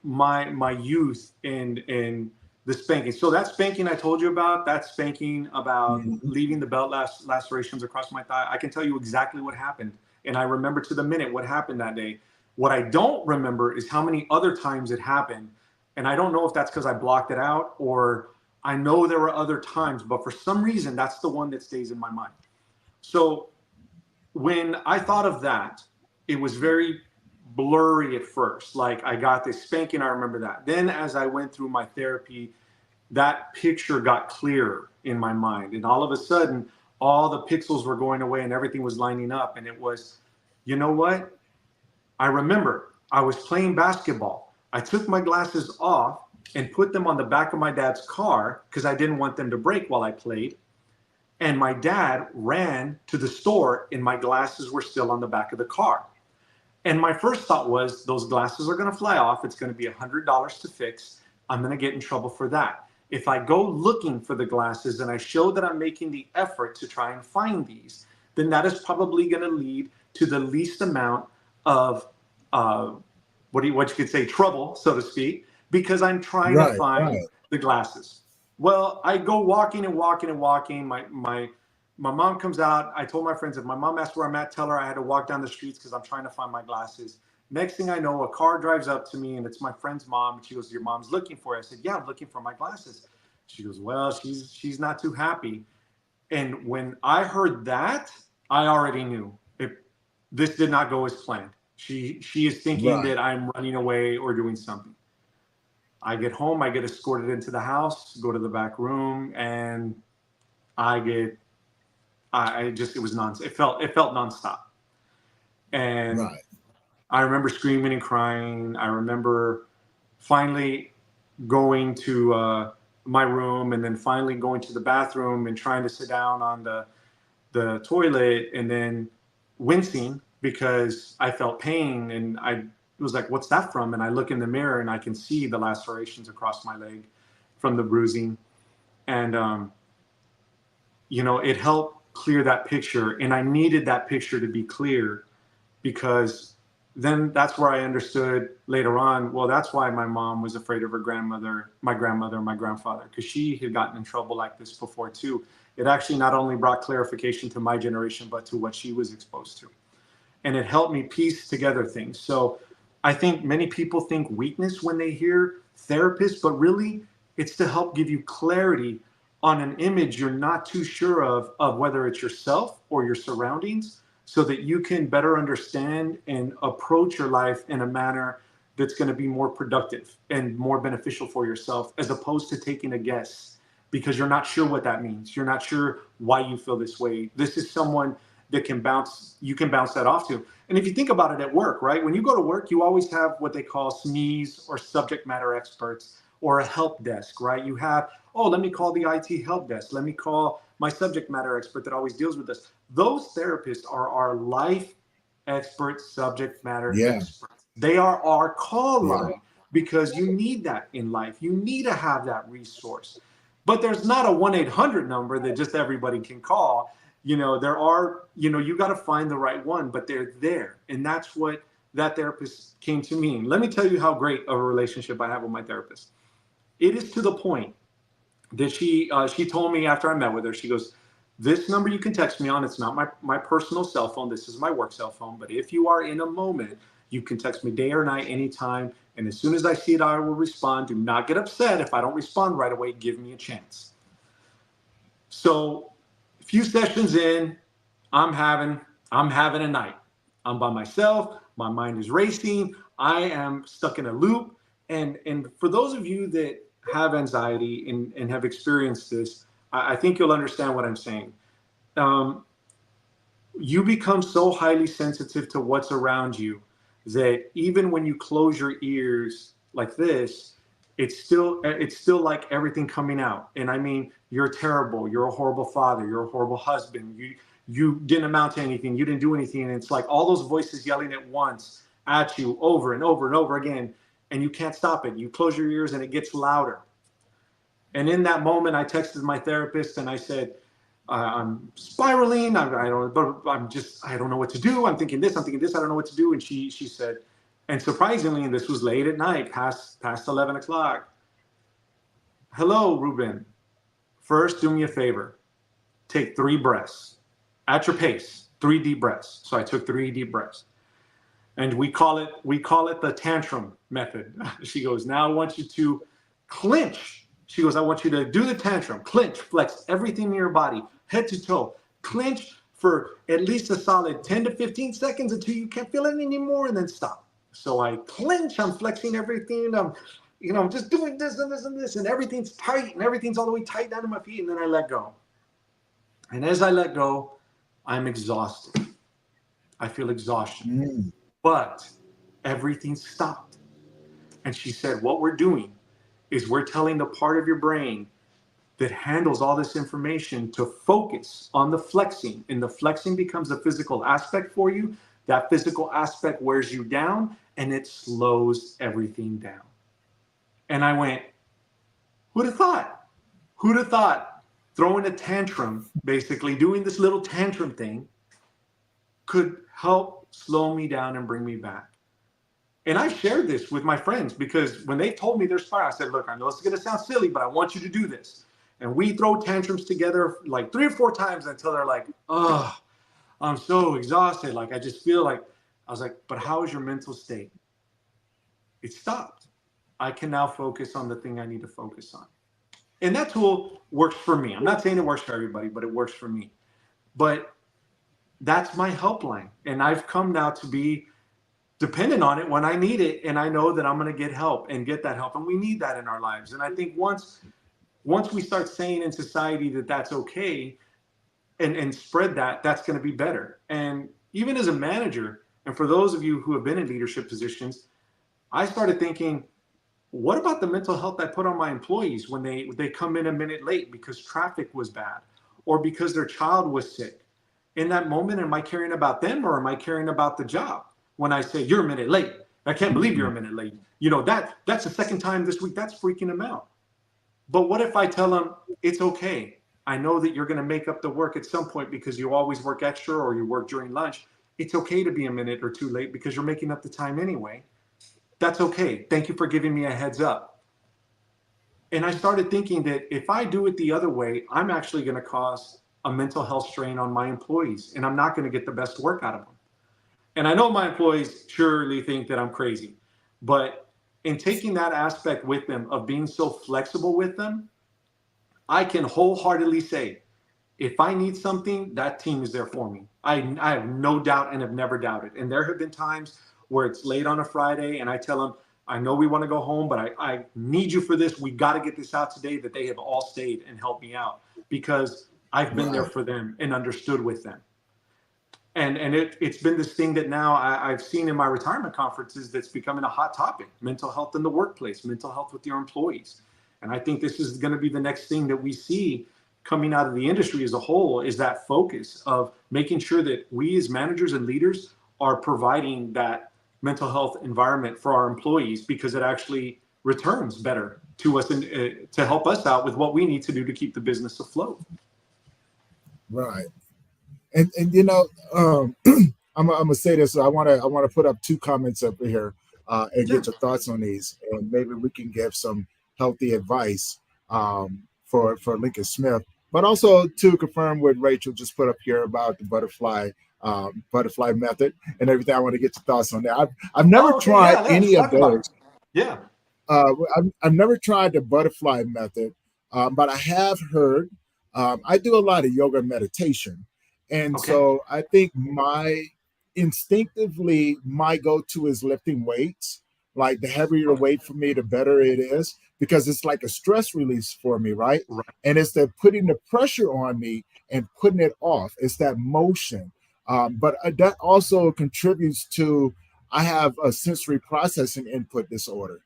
my youth in the spanking. So that spanking I told you about, that spanking about mhm, leaving the belt lacerations across my thigh, I can tell you exactly what happened. And I remember to the minute what happened that day. What I don't remember is how many other times it happened. And I don't know if that's because I blocked it out or I know there were other times, but for some reason, that's the one that stays in my mind. So when I thought of that, it was very blurry at first. Like I got this spanking, I remember that. Then as I went through my therapy, that picture got clearer in my mind. And all of a sudden, all the pixels were going away and everything was lining up. And it was, you know what? I remember I was playing basketball. I took my glasses off and put them on the back of my dad's car because I didn't want them to break while I played. And my dad ran to the store and my glasses were still on the back of the car. And my first thought was, those glasses are going to fly off. It's going to be $100 to fix. I'm going to get in trouble for that. If I go looking for the glasses and I show that I'm making the effort to try and find these, then that is probably going to lead to the least amount of uh, what you could say trouble, so to speak, because I'm trying to right, find right, the glasses. Well, I go walking and walking and walking. My mom comes out. I told my friends if my mom asked where I'm at, tell her I had to walk down the streets because I'm trying to find my glasses. Next thing I know, a car drives up to me and it's my friend's mom. She goes, "Your mom's looking for you." I said, "Yeah, I'm looking for my glasses." She goes, "Well, she's not too happy." And when I heard that, I already knew this did not go as planned. She is thinking right, that I'm running away or doing something. I get home, I get escorted into the house, go to the back room, and I get I just it was non it felt nonstop. And right, I remember screaming and crying. I remember finally going to my room and then finally going to the bathroom and trying to sit down on the toilet and then wincing because I felt pain, and I was like, what's that from? And I look in the mirror and I can see the lacerations across my leg from the bruising. And, it helped clear that picture. And I needed that picture to be clear, because then that's where I understood later on, well, that's why my mom was afraid of her grandmother, my grandfather, because she had gotten in trouble like this before too. It actually not only brought clarification to my generation, but to what she was exposed to. And it helped me piece together things. So I think many people think weakness when they hear therapist, but really it's to help give you clarity on an image you're not too sure of whether it's yourself or your surroundings, so that you can better understand and approach your life in a manner that's going to be more productive and more beneficial for yourself, as opposed to taking a guess because you're not sure what that means. You're not sure why you feel this way. This is someone that you can bounce that off to. And if you think about it at work, right? When you go to work, you always have what they call SMEs, or subject matter experts, or a help desk, right? You have, oh, let me call the IT help desk. Let me call my subject matter expert that always deals with this. Those therapists are our life experts, subject matter Yeah. experts. They are our call Yeah. line, because you need that in life. You need to have that resource. But there's not a 1-800 number that just everybody can call. There are, you got to find the right one, but they're there. And that's what that therapist came to me. Let me tell you how great of a relationship I have with my therapist. It is to the point that she told me after I met with her, she goes, this number you can text me on. It's not my personal cell phone. This is my work cell phone. But if you are in a moment, you can text me day or night, anytime. And as soon as I see it, I will respond. Do not get upset if I don't respond right away. Give me a chance. So a few sessions in, I'm having a night. I'm by myself. My mind is racing. I am stuck in a loop. And for those of you that have anxiety and have experienced this, I think you'll understand what I'm saying. You become so highly sensitive to what's around you that even when you close your ears like this, it's still like everything coming out. And I mean, you're terrible. You're a horrible father. You're a horrible husband. You didn't amount to anything. You didn't do anything. And it's like all those voices yelling at once at you over and over and over again. And you can't stop it. You close your ears and it gets louder. And in that moment, I texted my therapist and I said, I'm spiraling. I don't know what to do. I'm thinking this. I don't know what to do. And she said, and surprisingly, and this was late at night, past 11 o'clock. Hello, Reuben. First, do me a favor. Take 3 breaths at your pace. 3 deep breaths. So I took 3 deep breaths, and we call it the tantrum method. She goes, now I want you to clench. She goes, I want you to do the tantrum, clench, flex everything in your body, head to toe, clench for at least a solid 10 to 15 seconds until you can't feel it anymore, and then stop. So I clench, I'm flexing everything, I'm just doing this and this and this, and everything's tight, and everything's all the way tight down to my feet, and then I let go. And as I let go, I'm exhausted. I feel exhaustion. But everything stopped. And she said, what we're doing is we're telling the part of your brain that handles all this information to focus on the flexing. And the flexing becomes a physical aspect for you. That physical aspect wears you down and it slows everything down. And I went, who'd have thought? Who'd have thought throwing a tantrum, basically doing this little tantrum thing, could help slow me down and bring me back? And I shared this with my friends, because when they told me their spiral, I said, look, I know this is going to sound silly, but I want you to do this. And we throw tantrums together like 3 or 4 times until they're like, oh, I'm so exhausted. Like, I just feel like, I was like, but how is your mental state? It stopped. I can now focus on the thing I need to focus on. And that tool works for me. I'm not saying it works for everybody, but it works for me. But that's my helpline. And I've come now to be dependent on it when I need it. And I know that I'm going to get help and get that help. And we need that in our lives. And I think once we start saying in society that that's okay, and spread that, that's going to be better. And even as a manager, and for those of you who have been in leadership positions, I started thinking, what about the mental health I put on my employees when they come in a minute late because traffic was bad or because their child was sick? in that moment, am I caring about them or am I caring about the job? When I say you're a minute late, I can't believe you're a minute late. That's the second time this week. That's freaking them out. But what if I tell them it's okay? I know that you're going to make up the work at some point because you always work extra or you work during lunch. It's okay to be a minute or two late because you're making up the time anyway. That's okay. Thank you for giving me a heads up. And I started thinking that if I do it the other way, I'm actually going to cause a mental health strain on my employees and I'm not going to get the best work out of them. And I know my employees surely think that I'm crazy, but in taking that aspect with them of being so flexible with them, I can wholeheartedly say, if I need something, that team is there for me. I have no doubt and have never doubted. And there have been times where it's late on a Friday and I tell them, I know we want to go home, but I need you for this. We got to get this out today, that they have all stayed and helped me out because I've been there Right. for them and understood with them. And it's been this thing that now I've seen in my retirement conferences that's becoming a hot topic: mental health in the workplace, mental health with your employees. And I think this is going to be the next thing that we see coming out of the industry as a whole, is that focus of making sure that we as managers and leaders are providing that mental health environment for our employees, because it actually returns better to us and to help us out with what we need to do to keep the business afloat. Right. And I'm gonna say this. I want to put up two comments up here and Yeah. get your thoughts on these, and maybe we can give some healthy advice for Lincoln Smith, but also to confirm what Rachel just put up here about the butterfly method and everything. I want to get your thoughts on that. I've never Oh, okay. tried Yeah. Let's any of talk about those. it. Yeah. I've never tried the butterfly method, but I have heard. I do a lot of yoga and meditation, and Okay. so I think my go-to is lifting weights. Like the heavier the Okay. weight for me, the better it is because it's like a stress release for me, right? Right. And it's the putting the pressure on me and putting it off. It's that motion, but that also contributes to I have a sensory processing input disorder.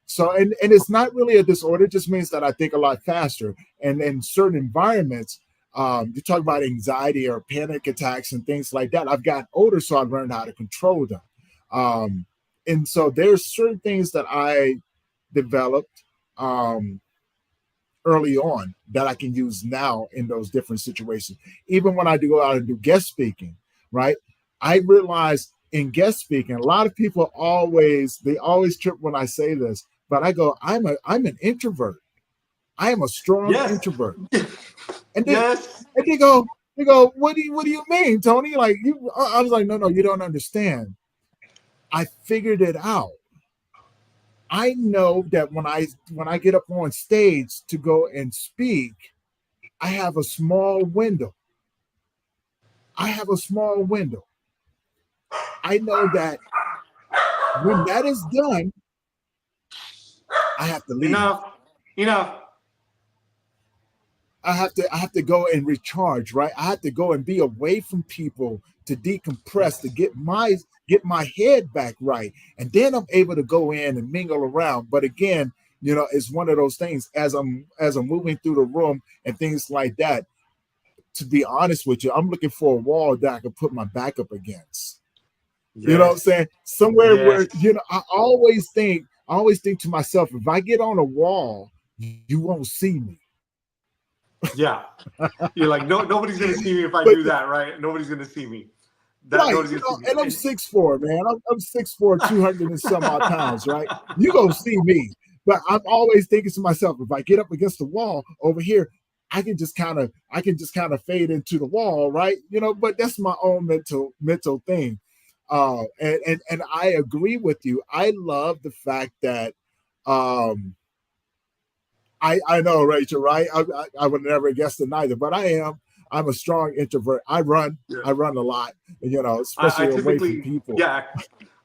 So, and it's not really a disorder, it just means that I think a lot faster. And in certain environments, you talk about anxiety or panic attacks and things like that. I've gotten older, so I've learned how to control them. Um, and so there's certain things that I developed um, early on that I can use now in those different situations. Even when I do go out and do guest speaking, right? I realize in guest speaking, a lot of people always trip when I say this, but I go, I'm an introvert. I am a strong Yes. introvert. And they Yes. and they go, what do you mean, Tony? Like you I was like, no, you don't understand. I figured it out. I know that when I get up on stage to go and speak, I have a small window. I have a small window. I know that when that is done, I have to leave. Enough. Enough. I have to go and recharge, right? I have to go and be away from people to decompress, to Yes. get my head back right. And then I'm able to go in and mingle around. But again, it's one of those things as I'm moving through the room and things like that. To be honest with you, I'm looking for a wall that I can put my back up against. You know what I'm Yes. saying? Somewhere Yes. where, I always think to myself, if I get on a wall, you won't see me. Yeah. You're like, no, nobody's gonna see me if I But do that, right? Nobody's gonna see me. That right, nobody's gonna see me. and I'm And 6'4", man. I'm 6'4", 200 and some odd pounds, right? You gonna see me. But I'm always thinking to myself, if I get up against the wall over here, I can just kind of fade into the wall, right? But that's my own mental thing. And I agree with you. I love the fact that um I know, Rachel, right? I would never guess it neither, but I'm a strong introvert. I run. yeah. I run a lot, I especially away from typically, people. yeah.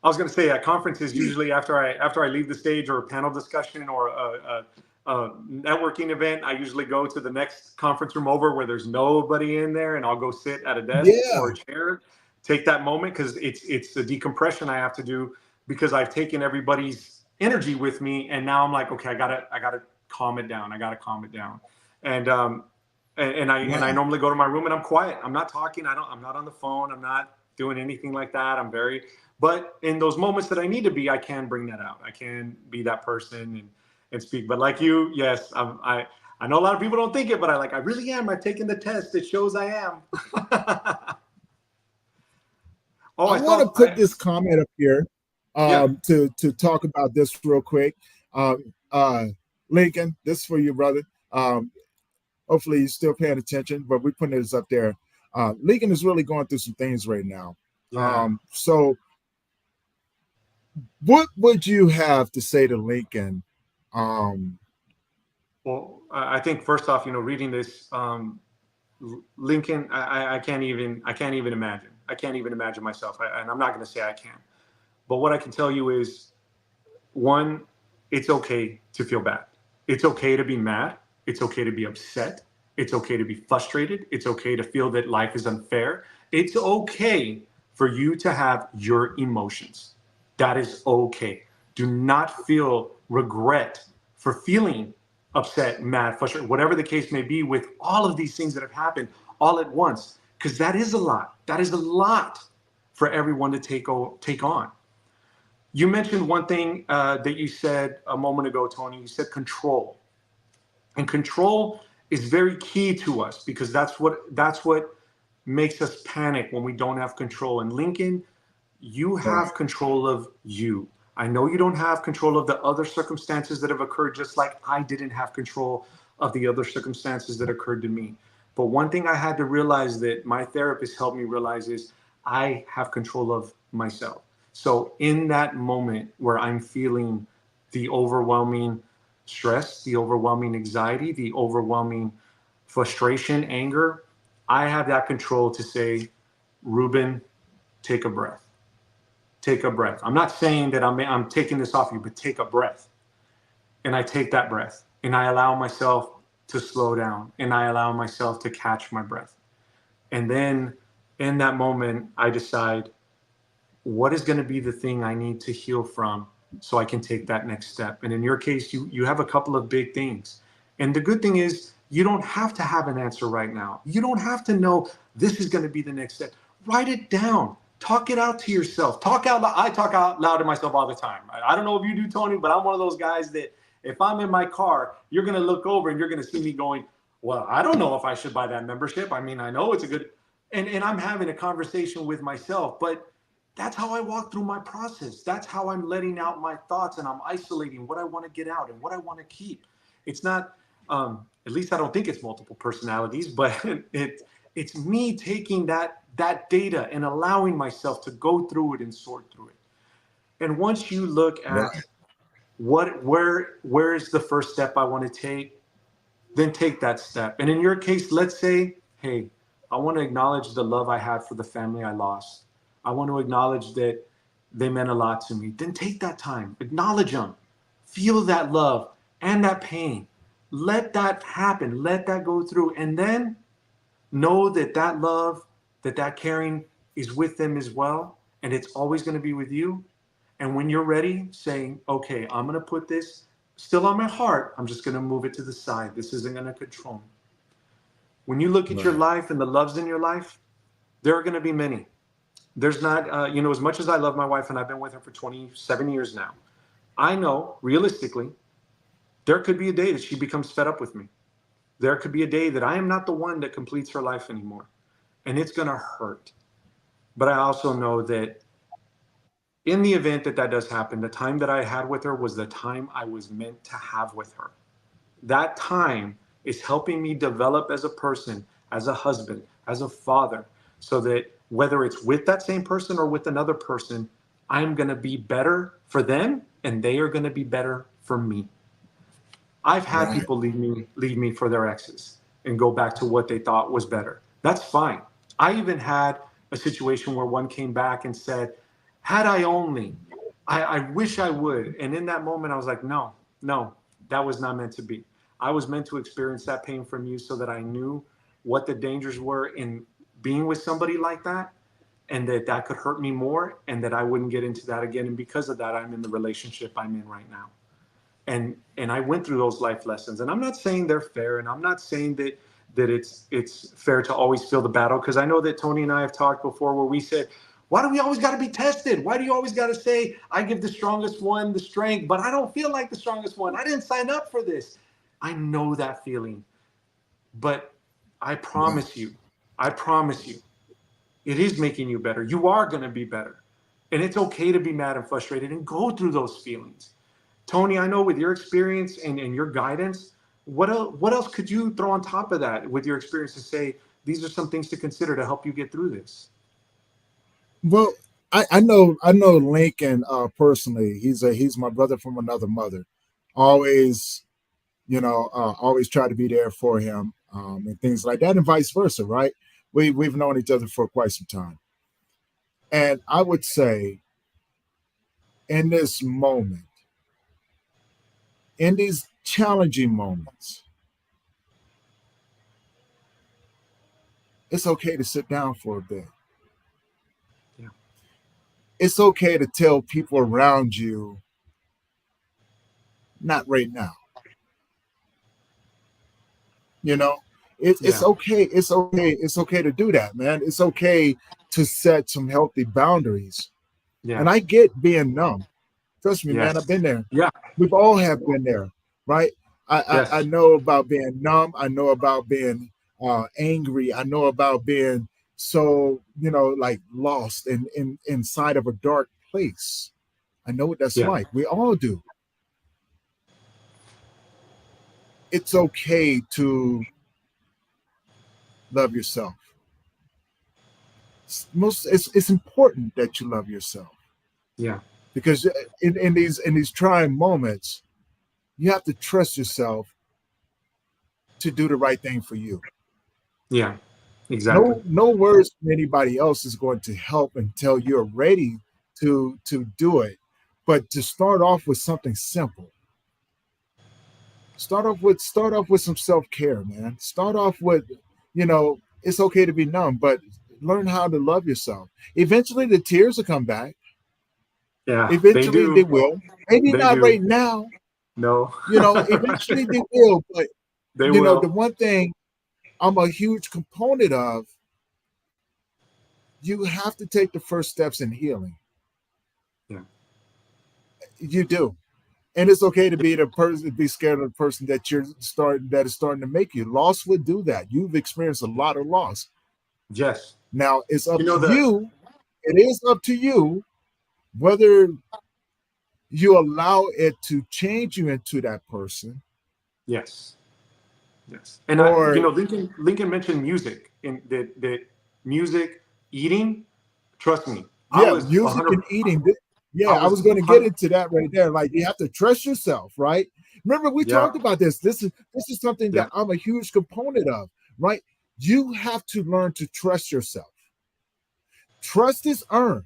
I was gonna say at conferences, usually after I leave the stage or a panel discussion or a networking event, I usually go to the next conference room over where there's nobody in there, and I'll go sit at a desk or Yeah, a chair, take that moment because it's a decompression I have to do because I've taken everybody's energy with me, and now I'm like, okay, I gotta calm it down. I gotta calm it down, and And I Right. normally go to my room and I'm quiet. I'm not talking. I'm not on the phone. I'm not doing anything like that. But in those moments that I need to be, I can bring that out. I can be that person and speak. But like you, yes, I know a lot of people don't think it, but I really am. I've taken the test. It shows I am. Oh, I I want to saw. put this comment up here Yeah. to talk about this real quick. Lincoln, this is for you, brother. Um, Hopefully you're still paying attention, but we're putting this up there. Lincoln is really going through some things right now. Yeah. So what would you have to say to Lincoln? Um, Well, I think first off, reading this, Lincoln, I can't even imagine. I can't even imagine myself, and I'm not going to say I can. But what I can tell you is, one, it's okay to feel bad. It's okay to be mad. It's okay to be upset. It's okay to be frustrated. It's okay to feel that life is unfair. It's okay for you to have your emotions. That is okay. Do not feel regret for feeling upset, mad, frustrated, whatever the case may be, with all of these things that have happened all at once, because that is a lot. That is a lot for everyone to take on. You mentioned one thing that you said a moment ago, Tony. You said control, and control is very key to us because that's what makes us panic when we don't have control. And Lincoln, you right, have control of you. I know you don't have control of the other circumstances that have occurred, just like I didn't have control of the other circumstances that occurred to me. But one thing I had to realize that my therapist helped me realize is I have control of myself. So in that moment where I'm feeling the overwhelming stress, the overwhelming anxiety, the overwhelming frustration, anger, I have that control to say, Reuben, take a breath. Take a breath. I'm not saying that I'm taking this off you, but take a breath. And I take that breath and I allow myself to slow down and I allow myself to catch my breath. And then in that moment, I decide what is going to be the thing I need to heal from so I can take that next step. And in your case, you have a couple of big things. And the good thing is you don't have to have an answer right now. You don't have to know this is going to be the next step. Write it down. Talk it out to yourself. Talk out loud. I talk out loud to myself all the time. I don't know if you do, Tony, but I'm one of those guys that if I'm in my car, you're going to look over and you're going to see me going, well, I don't know if I should buy that membership. I mean, I know it's a good, and I'm having a conversation with myself, but that's how I walk through my process. That's how I'm letting out my thoughts and I'm isolating what I want to get out and what I want to keep. It's not, at least I don't think it's multiple personalities, but it's me taking that data and allowing myself to go through it and sort through it. And once you look at right, where is the first step I want to take, then take that step. And in your case, let's say, hey, I want to acknowledge the love I had for the family I lost. I want to acknowledge that they meant a lot to me. Then take that time, acknowledge them, feel that love and that pain. Let that happen, let that go through. And then know that that love, that caring is with them as well. And it's always going to be with you. And when you're ready, saying, okay, I'm going to put this still on my heart. I'm just going to move it to the side. This isn't going to control me. When you look at your right, life and the loves in your life, there are going to be many. There's not, as much as I love my wife and I've been with her for 27 years now, I know realistically, there could be a day that she becomes fed up with me. There could be a day that I am not the one that completes her life anymore. And it's going to hurt. But I also know that in the event that that does happen, the time that I had with her was the time I was meant to have with her. That time is helping me develop as a person, as a husband, as a father, so that whether it's with that same person or with another person, I'm going to be better for them and they are going to be better for me. I've had right. people leave me for their exes and go back to what they thought was better. That's fine. I even had a situation where one came back and said, had I only, I wish I would. And in that moment, I was like, no, no, that was not meant to be. I was meant to experience that pain from you so that I knew what the dangers were in being with somebody like that and that that could hurt me more and that I wouldn't get into that again. And because of that, I'm in the relationship I'm in right now. And I went through those life lessons, and I'm not saying they're fair, and I'm not saying that that it's fair to always feel the battle, because I know that Tony and I have talked before where we said, why do we always got to be tested? Why do you always got to say, I give the strongest one the strength, but I don't feel like the strongest one. I didn't sign up for this. I know that feeling, but I Yeah. promise you, I promise you, it is making you better. You are going to be better. And it's okay to be mad and frustrated and go through those feelings. Tony, I know with your experience and your guidance, what else could you throw on top of that with your experience to say, these are some things to consider to help you get through this? Well, I know Lincoln personally. He's my brother from another mother. Always, always try to be there for him, and things like that, and vice versa, right? We've known each other for quite some time, and I would say in this moment, in these challenging moments, it's okay to sit down for a bit. Yeah. It's okay to tell people around you, not right now. You know, it's Yeah. okay. It's okay. It's okay to do that, man. It's okay to set some healthy boundaries. Yeah. And I get being numb. Trust me, man. I've Yes. been there. Yeah. We've all have been there, right? I Yes. know about being numb. I know about being angry. I know about being so, like lost in inside of a dark place. I know what that's Yeah. like. We all do. It's okay to love yourself. It's important that you love yourself Yeah. because in these trying moments, you have to trust yourself to do the right thing for you. Yeah. Exactly. No words from anybody else is going to help until you're ready to do it. But to start off with something simple, start off with some self-care, man. Start off with, it's okay to be numb, but learn how to love yourself. Eventually the tears will come back. Yeah. They Eventually they do. will. Maybe They not do. right now. No. Eventually they will. But They the will. one thing I'm a huge component of, you have to take the first steps in healing. Yeah. You do. And it's okay to be the person, be scared of the person that is starting to make you. Loss would do that. You've experienced a lot of loss. Yes. Now it's up You to know the you. It is up to you whether you allow it to change you into that person, yes. Yes. And or Lincoln mentioned music in that music, eating. Trust me, yeah, music and eating. Yeah, I I was was going to get 100. into that right there. Like you have to trust yourself, right? Remember, we Yeah. talked about this. This is something Yeah. that I'm a huge component of, right? You have to learn to trust yourself. Trust is earned.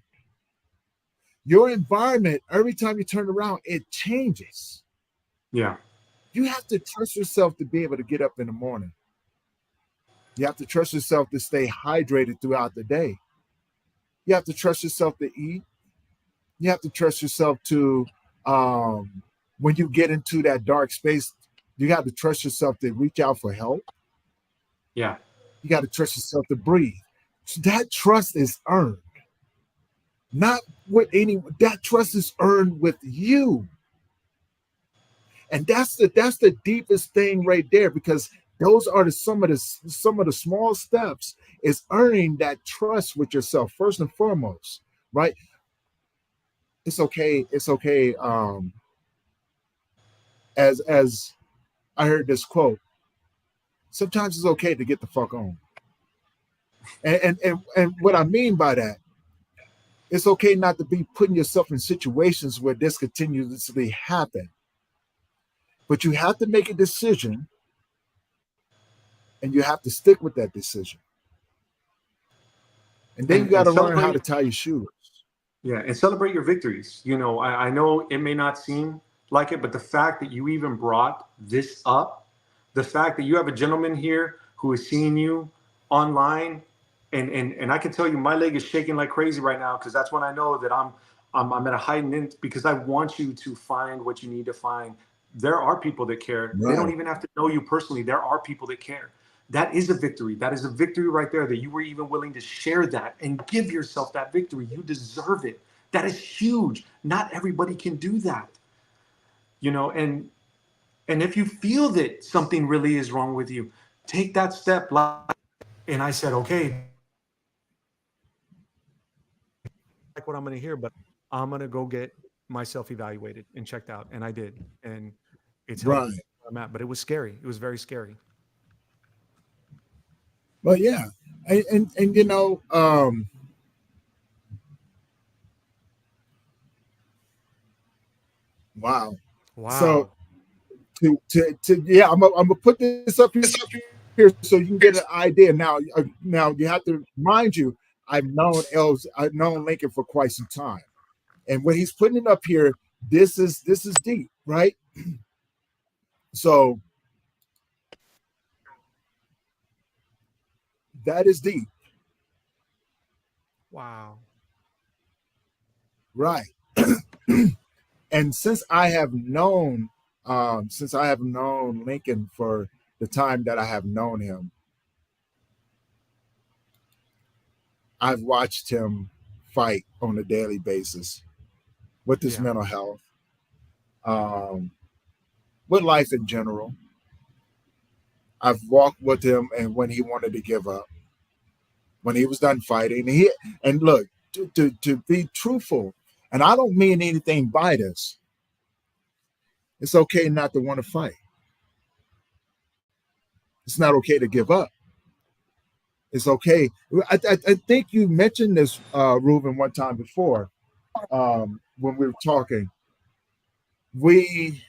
Your environment, every time you turn around, it changes. Yeah. You have to trust yourself to be able to get up in the morning. You have to trust yourself to stay hydrated throughout the day. You have to trust yourself to eat. You have to trust yourself to, um, when you get into that dark space, you got to trust yourself to reach out for help. Yeah. You got to trust yourself to breathe. So that trust is earned, not with anyone. That trust is earned with you. And that's the deepest thing right there, because those are some of the small steps is earning that trust with yourself first and foremost, right? It's okay. As I heard this quote, sometimes it's okay to get the fuck on. And what I mean by that, it's okay not to be putting yourself in situations where this continuously happen, but you have to make a decision, and you have to stick with that decision. And then you got And to learn how celebrate. to tie your shoes. Yeah, and celebrate your victories. I know it may not seem like it, but the fact that you even brought this up, the fact that you have a gentleman here who is seeing you online, and I can tell you my leg is shaking like crazy right now, because that's when I know that I'm at a heightened end, because I want you to find what you need to find. There are people that care. They don't Right. even have to know you personally. There are people that care. that is a victory. That is a victory right there, that you were even willing to share that and give yourself that victory. You deserve it. That is huge. Not everybody can do that. You know, and if you feel that something really is wrong with you, take that step. And I said, okay, like what I'm going to hear, but I'm going to go get myself evaluated and checked out. And I did. And it's helped Right. me where I'm at. But it was scary. It was very scary. But yeah, and wow. So Wow. to yeah, I'm gonna put this up here so you can get an idea. Now you have to mind you, I've known Lincoln for quite some time, and what he's putting it up here, this is deep, right? So that is deep, Wow. right? And since I have known Lincoln for the time that I have known him, I've watched him fight on a daily basis with his Yeah. mental health, um, with life in general. I've walked with him, and when he wanted to give up, when he was done fighting, and look, to be truthful, and I don't mean anything by this. It's okay not to want to fight. It's not okay to give up. It's okay. I think you mentioned this, Reuben, one time before, when we were talking. We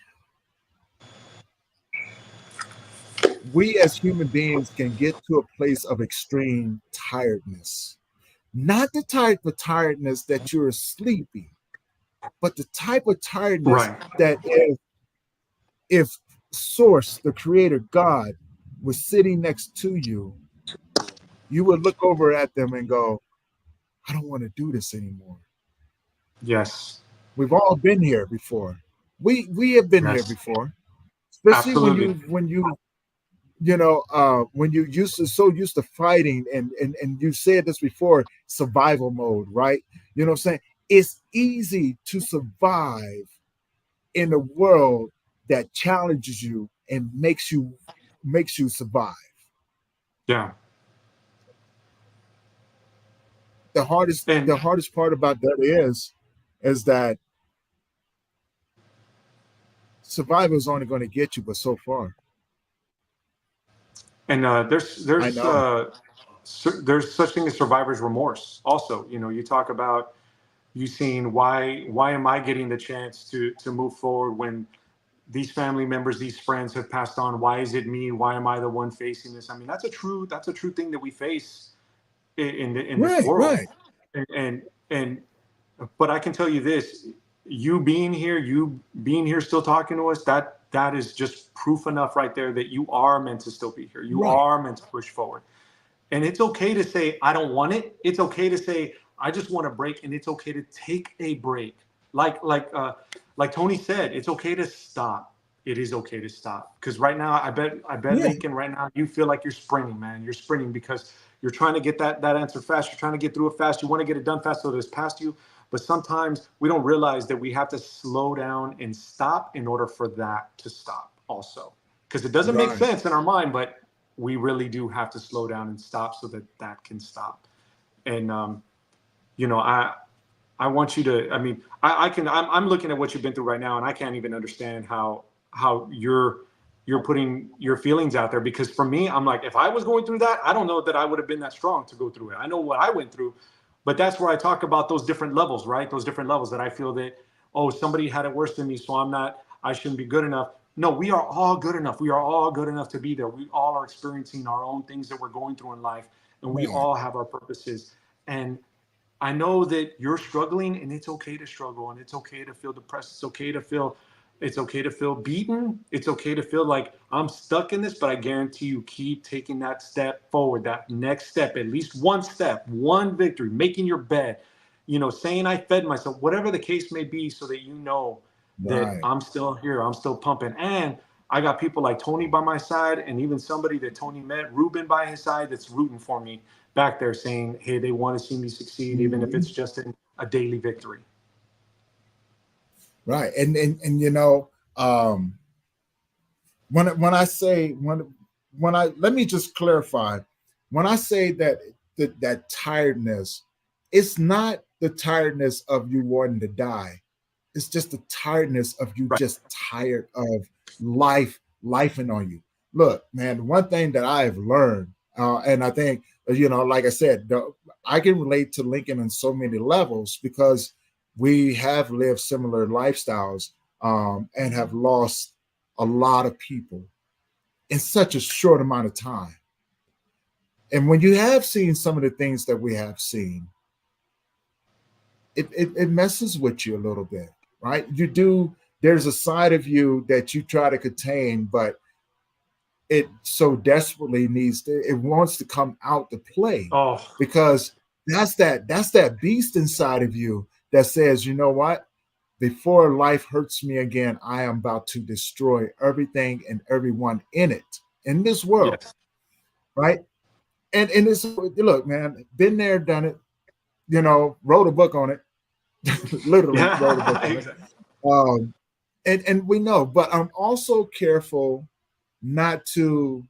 we as human beings can get to a place of extreme tiredness. Not the type of tiredness that you're sleepy, but the type of tiredness Right. that if Source, the Creator God, was sitting next to you, you would look over at them and go, I don't want to do this anymore. Yes. We've all been here before. We have been here Yes. before, especially when Absolutely. when you used to fighting, and you said this before, survival mode, right? You know what I'm saying? It's easy to survive in a world that challenges you and makes you survive. Yeah. The And hardest part about that is that survival is only going to get you but so far. there's I know. there's such thing as survivor's remorse. Also, you know, you talk about you seeing why am I getting the chance to move forward when these family members, these friends have passed on? Why is it me? Why am I the one facing this? I mean, that's a true thing that we face in this Right, world. right. And but I can tell you this: you being here, still talking to us, that is just proof enough right there that you are meant to still be here. You Right. are meant to push forward. And it's okay to say, I don't want it. It's okay to say, I just want a break. And it's okay to take a break. Like Tony said, it's okay to stop. It is okay to stop. Because right now, I bet Yeah. Lincoln, right now, you feel like you're sprinting, man. You're sprinting because you're trying to get that answer fast. You're trying to get through it fast. You want to get it done fast so that it's past you. But sometimes we don't realize that we have to slow down and stop in order for that to stop also. Because it doesn't make Right. sense in our mind, but we really do have to slow down and stop so that that can stop. And you know, I want you to. I mean, I can. I'm looking at what you've been through right now, and I can't even understand how you're putting your feelings out there. Because for me, I'm like, if I was going through that, I don't know that I would have been that strong to go through it. I know what I went through, but that's where I talk about those different levels, right? Those different levels that I feel that, oh, somebody had it worse than me, so I'm not. I shouldn't be good enough. No, we are all good enough. We are all good enough to be there. We all are experiencing our own things that we're going through in life, and we Right. all have our purposes. And I know that you're struggling, and it's okay to struggle, and it's okay to feel depressed. It's okay to feel beaten. It's okay to feel like I'm stuck in this, but I guarantee you keep taking that step forward, that next step, at least one step, one victory, making your bed, you know, saying I fed myself, whatever the case may be, so that you know that Right. I'm still here, I'm still pumping. And I got people like Tony by my side, and even somebody that Tony met, Reuben, by his side, that's rooting for me back there, saying, hey, they want to see me succeed, even if Mhm. it's just in a daily victory. Right. And um, when I say when I let me just clarify, when I say that tiredness, it's not the tiredness of you wanting to die. It's just the tiredness of you Right. just tired of lifing on you. Look, man, one thing that I have learned, and I think, like I said, I can relate to Lincoln on so many levels because we have lived similar lifestyles, and have lost a lot of people in such a short amount of time. And when you have seen some of the things that we have seen, it messes with you a little bit, right? There's a side of you that you try to contain, but it so desperately it wants to come out to play, Oh, because that's that beast inside of you that says, you know what? Before life hurts me again, I am about to destroy everything and everyone in it, in this world, yes. right? And it's, look, man, been there, done it, wrote a book on it, literally wrote a Yeah, book on it. exactly. Um, and we know, but I'm also careful not to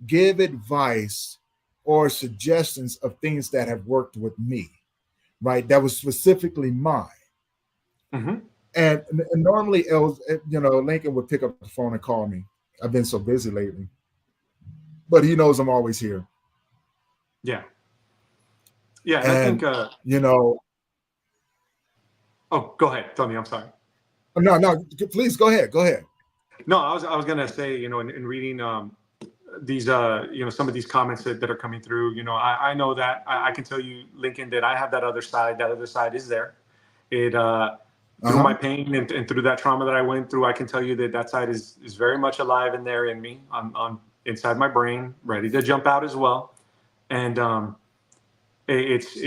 give advice or suggestions of things that have worked with me, right? That was specifically mine. Hmm. And normally, it was, Lincoln would pick up the phone and call me. I've been so busy lately, but he knows I'm always here. Yeah. Yeah. And I think, And you know, oh, go ahead, Tony. I'm sorry. no, no, please go ahead, go ahead. No, I was going to say, in reading these, some of these comments that are coming through, I know that I can tell you, Lincoln, that I have that other side. That other side is there. It, through Uh my pain and through that trauma that I went through, I can tell you that that side is very much alive and there in me. I'm inside my brain, ready to jump out as well. And it's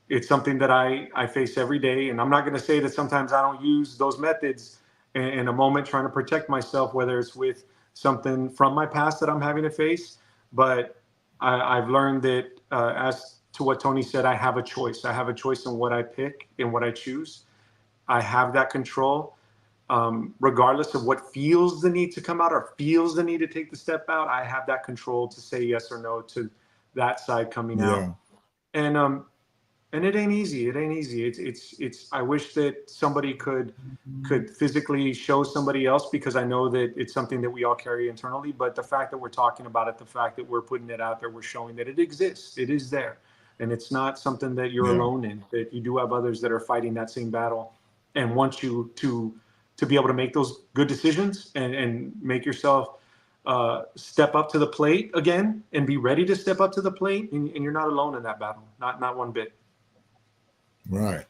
it's something that I face every day. And I'm not going to say that sometimes I don't use those methods in a moment trying to protect myself, whether it's with something from my past that I'm having to face. But I've learned that, as to what Tony said, I have a choice. I have a choice in what I pick and what I choose. I have that control. Regardless of what feels the need to come out or feels the need to take the step out, I have that control to say yes or no to that side coming out. Yeah, And and it ain't easy. It ain't easy. It's. I wish that somebody could physically show somebody else, because I know that it's something that we all carry internally. But the fact that we're talking about it, the fact that we're putting it out there, we're showing that it exists. It is there, and it's not something that you're yeah, alone in. That you do have others that are fighting that same battle, and want you to be able to make those good decisions and make yourself step up to the plate again and be ready to step up to the plate. And you're not alone in that battle. Not one bit. right.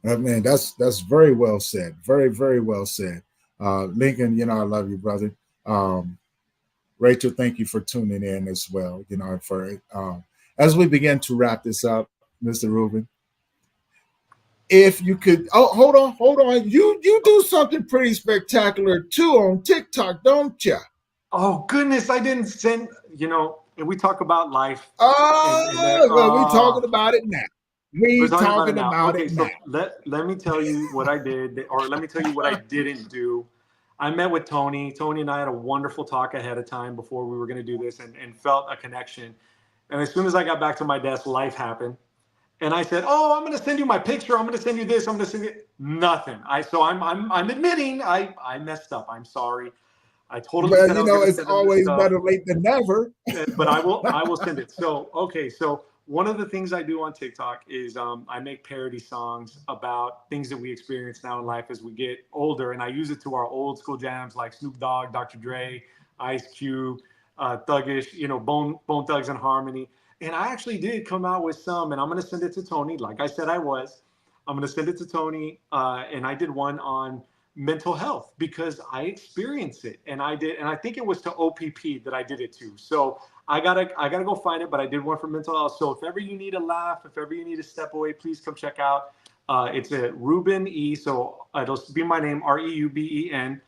Man, that's very well said. Very, very well said. Lincoln, I love you, brother. Um, Rachel, thank you for tuning in as well. For as we begin to wrap this up, Mr. Reuben, if you could, oh, hold on, you do something pretty spectacular too on TikTok, don't you? Oh goodness, I didn't send. And we talk about life, and there. Oh, well, we talking about it now. We're We talking about it talking now. about Okay, it now. so let me tell you what I did, or let me tell you what I didn't do. I met with Tony. Tony and I had a wonderful talk ahead of time before we were going to do this, and felt a connection. And as soon as I got back to my desk, life happened. And I said, "Oh, I'm going to send you my picture. I'm going to send you this. I'm going to send you nothing." I'm admitting I messed up. I'm sorry. I totally Well, said I was going to it's send him this always stuff, better late than never. but I will send it. So okay, so one of the things I do on TikTok is I make parody songs about things that we experience now in life as we get older, and I use it to our old school jams like Snoop Dogg, Dr. Dre, Ice Cube, Thuggish, Bone Thugs and Harmony. And I actually did come out with some, and I'm going to send it to Tony, like I said I was. I'm going to send it to Tony, and I did one on mental health because I experienced it, and I think it was to OPP that I did it to. So I gotta go find it, but I did one for mental health. So if ever you need a laugh, if ever you need to step away, please come check out. It's a Reuben E. So it'll be my name, Reuben.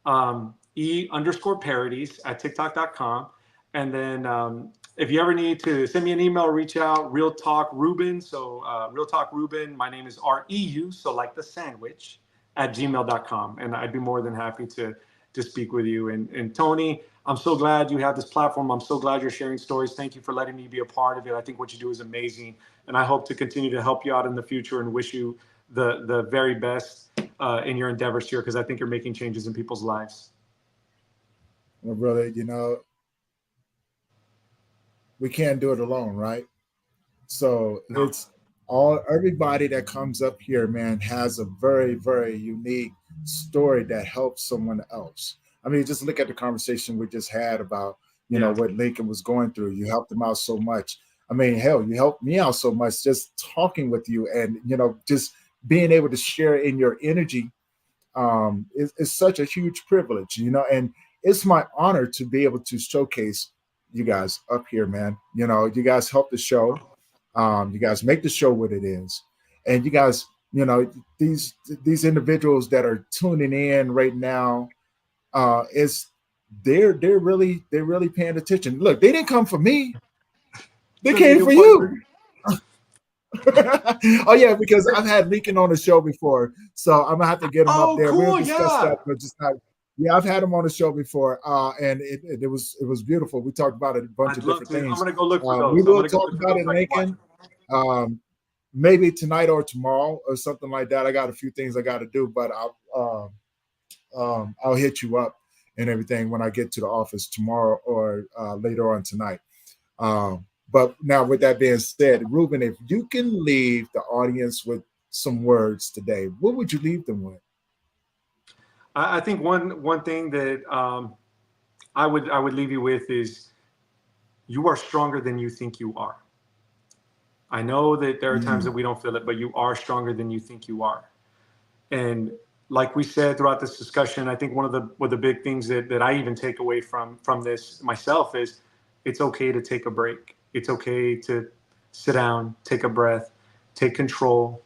E_parodies at TikTok.com. And then if you ever need to send me an email, reach out. Real Talk Reuben. So Real Talk Reuben. My name is REU. So like the sandwich at gmail.com. And I'd be more than happy to speak with you. And Tony, I'm so glad you have this platform. I'm so glad you're sharing stories. Thank you for letting me be a part of it. I think what you do is amazing. And I hope to continue to help you out in the future and wish you the very best in your endeavors here, because I think you're making changes in people's lives. Well, brother, we can't do it alone, right? So No. it's all everybody that comes up here, man, has a very, very unique story that helps someone else. I mean, just look at the conversation we just had about, Yeah. what Lincoln was going through. You helped him out so much. I mean, hell, you helped me out so much just talking with you and, just being able to share in your energy is such a huge privilege, and it's my honor to be able to showcase you guys up here, man. You guys help the show. You guys make the show what it is, and you guys, these these individuals that are tuning in right now, is they're really paying attention. Look, they didn't come for me; they Because you came for didn't want you. to. Oh yeah, because I've had Lincoln on the show before, so I'm gonna have to get him up Oh, there. We'll cool. discuss that, Yeah. but just not. Yeah, I've had him on the show before, and it was beautiful. We talked about a bunch I'd of love different to. I'm things. going to go look for We those. I'm will going to go talk look for about those it, so I can watch Lincoln. Maybe tonight or tomorrow or something like that. I got a few things I got to do, but I'll hit you up and everything when I get to the office tomorrow or later on tonight. But now, with that being said, Reuben, if you can leave the audience with some words today, what would you leave them with? I think one thing that I would leave you with is you are stronger than you think you are. I know that there are times that Mm, we don't feel it, but you are stronger than you think you are. And like we said throughout this discussion, I think one of the big things that I even take away from this myself is it's okay to take a break. It's okay to sit down, take a breath, take control,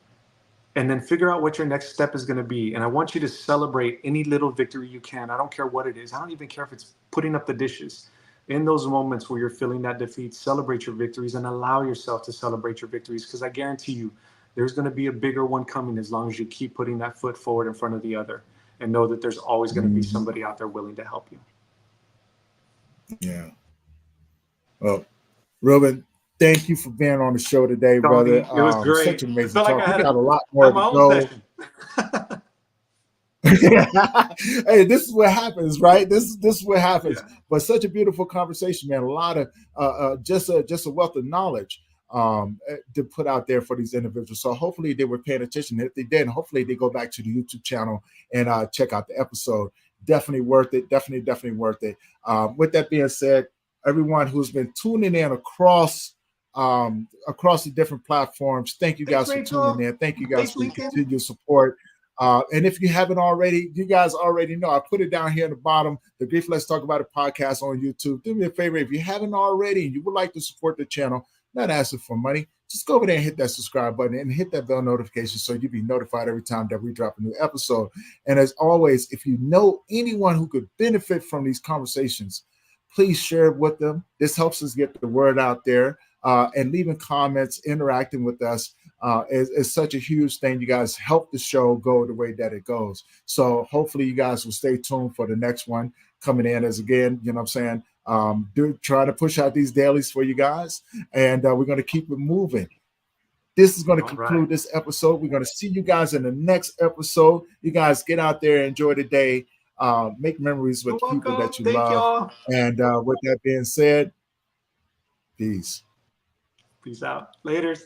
and then figure out what your next step is going to be. And I want you to celebrate any little victory you can. I don't care what it is. I don't even care if it's putting up the dishes. In those moments where you're feeling that defeat, celebrate your victories and allow yourself to celebrate your victories, because I guarantee you there's going to be a bigger one coming as long as you keep putting that foot forward in front of the other and know that there's always going to be mhm. somebody out there willing to help you. Yeah. Well, Ruben, thank you for being on the show today, brother. Tony, it was Such great. an I amazing felt like talk. I We had got a lot more had to my own go. session. Hey, this is what happens, right? This is what happens. Yeah. But such a beautiful conversation, man. A lot of just a wealth of knowledge to put out there for these individuals. So hopefully they were paying attention. If they didn't, hopefully they go back to the YouTube channel and check out the episode. Definitely worth it. Definitely worth it. With that being said, everyone who's been tuning in across the different platforms, thank you Thanks, guys for tuning Rachel. in. Thank you guys Thanks, for your Lincoln. continued support. And if you haven't already, you guys already know. I put it down here in the bottom, the Grief Let's Talk About It podcast on YouTube. Do me a favor, if you haven't already and you would like to support the channel, not asking for money, just go over there and hit that subscribe button and hit that bell notification so you'll be notified every time that we drop a new episode. And as always, if you know anyone who could benefit from these conversations, please share it with them. This helps us get the word out there. And leaving comments, interacting with us is such a huge thing. You guys help the show go the way that it goes. So hopefully you guys will stay tuned for the next one coming in as again, you know what I'm saying? Try to push out these dailies for you guys. And we're going to keep it moving. This is going to All right. conclude this episode. We're going to see you guys in the next episode. You guys get out there, enjoy the day, make memories You're with the people welcome. that you Thank love. y'all. And with that being said, peace. Peace out. Laters.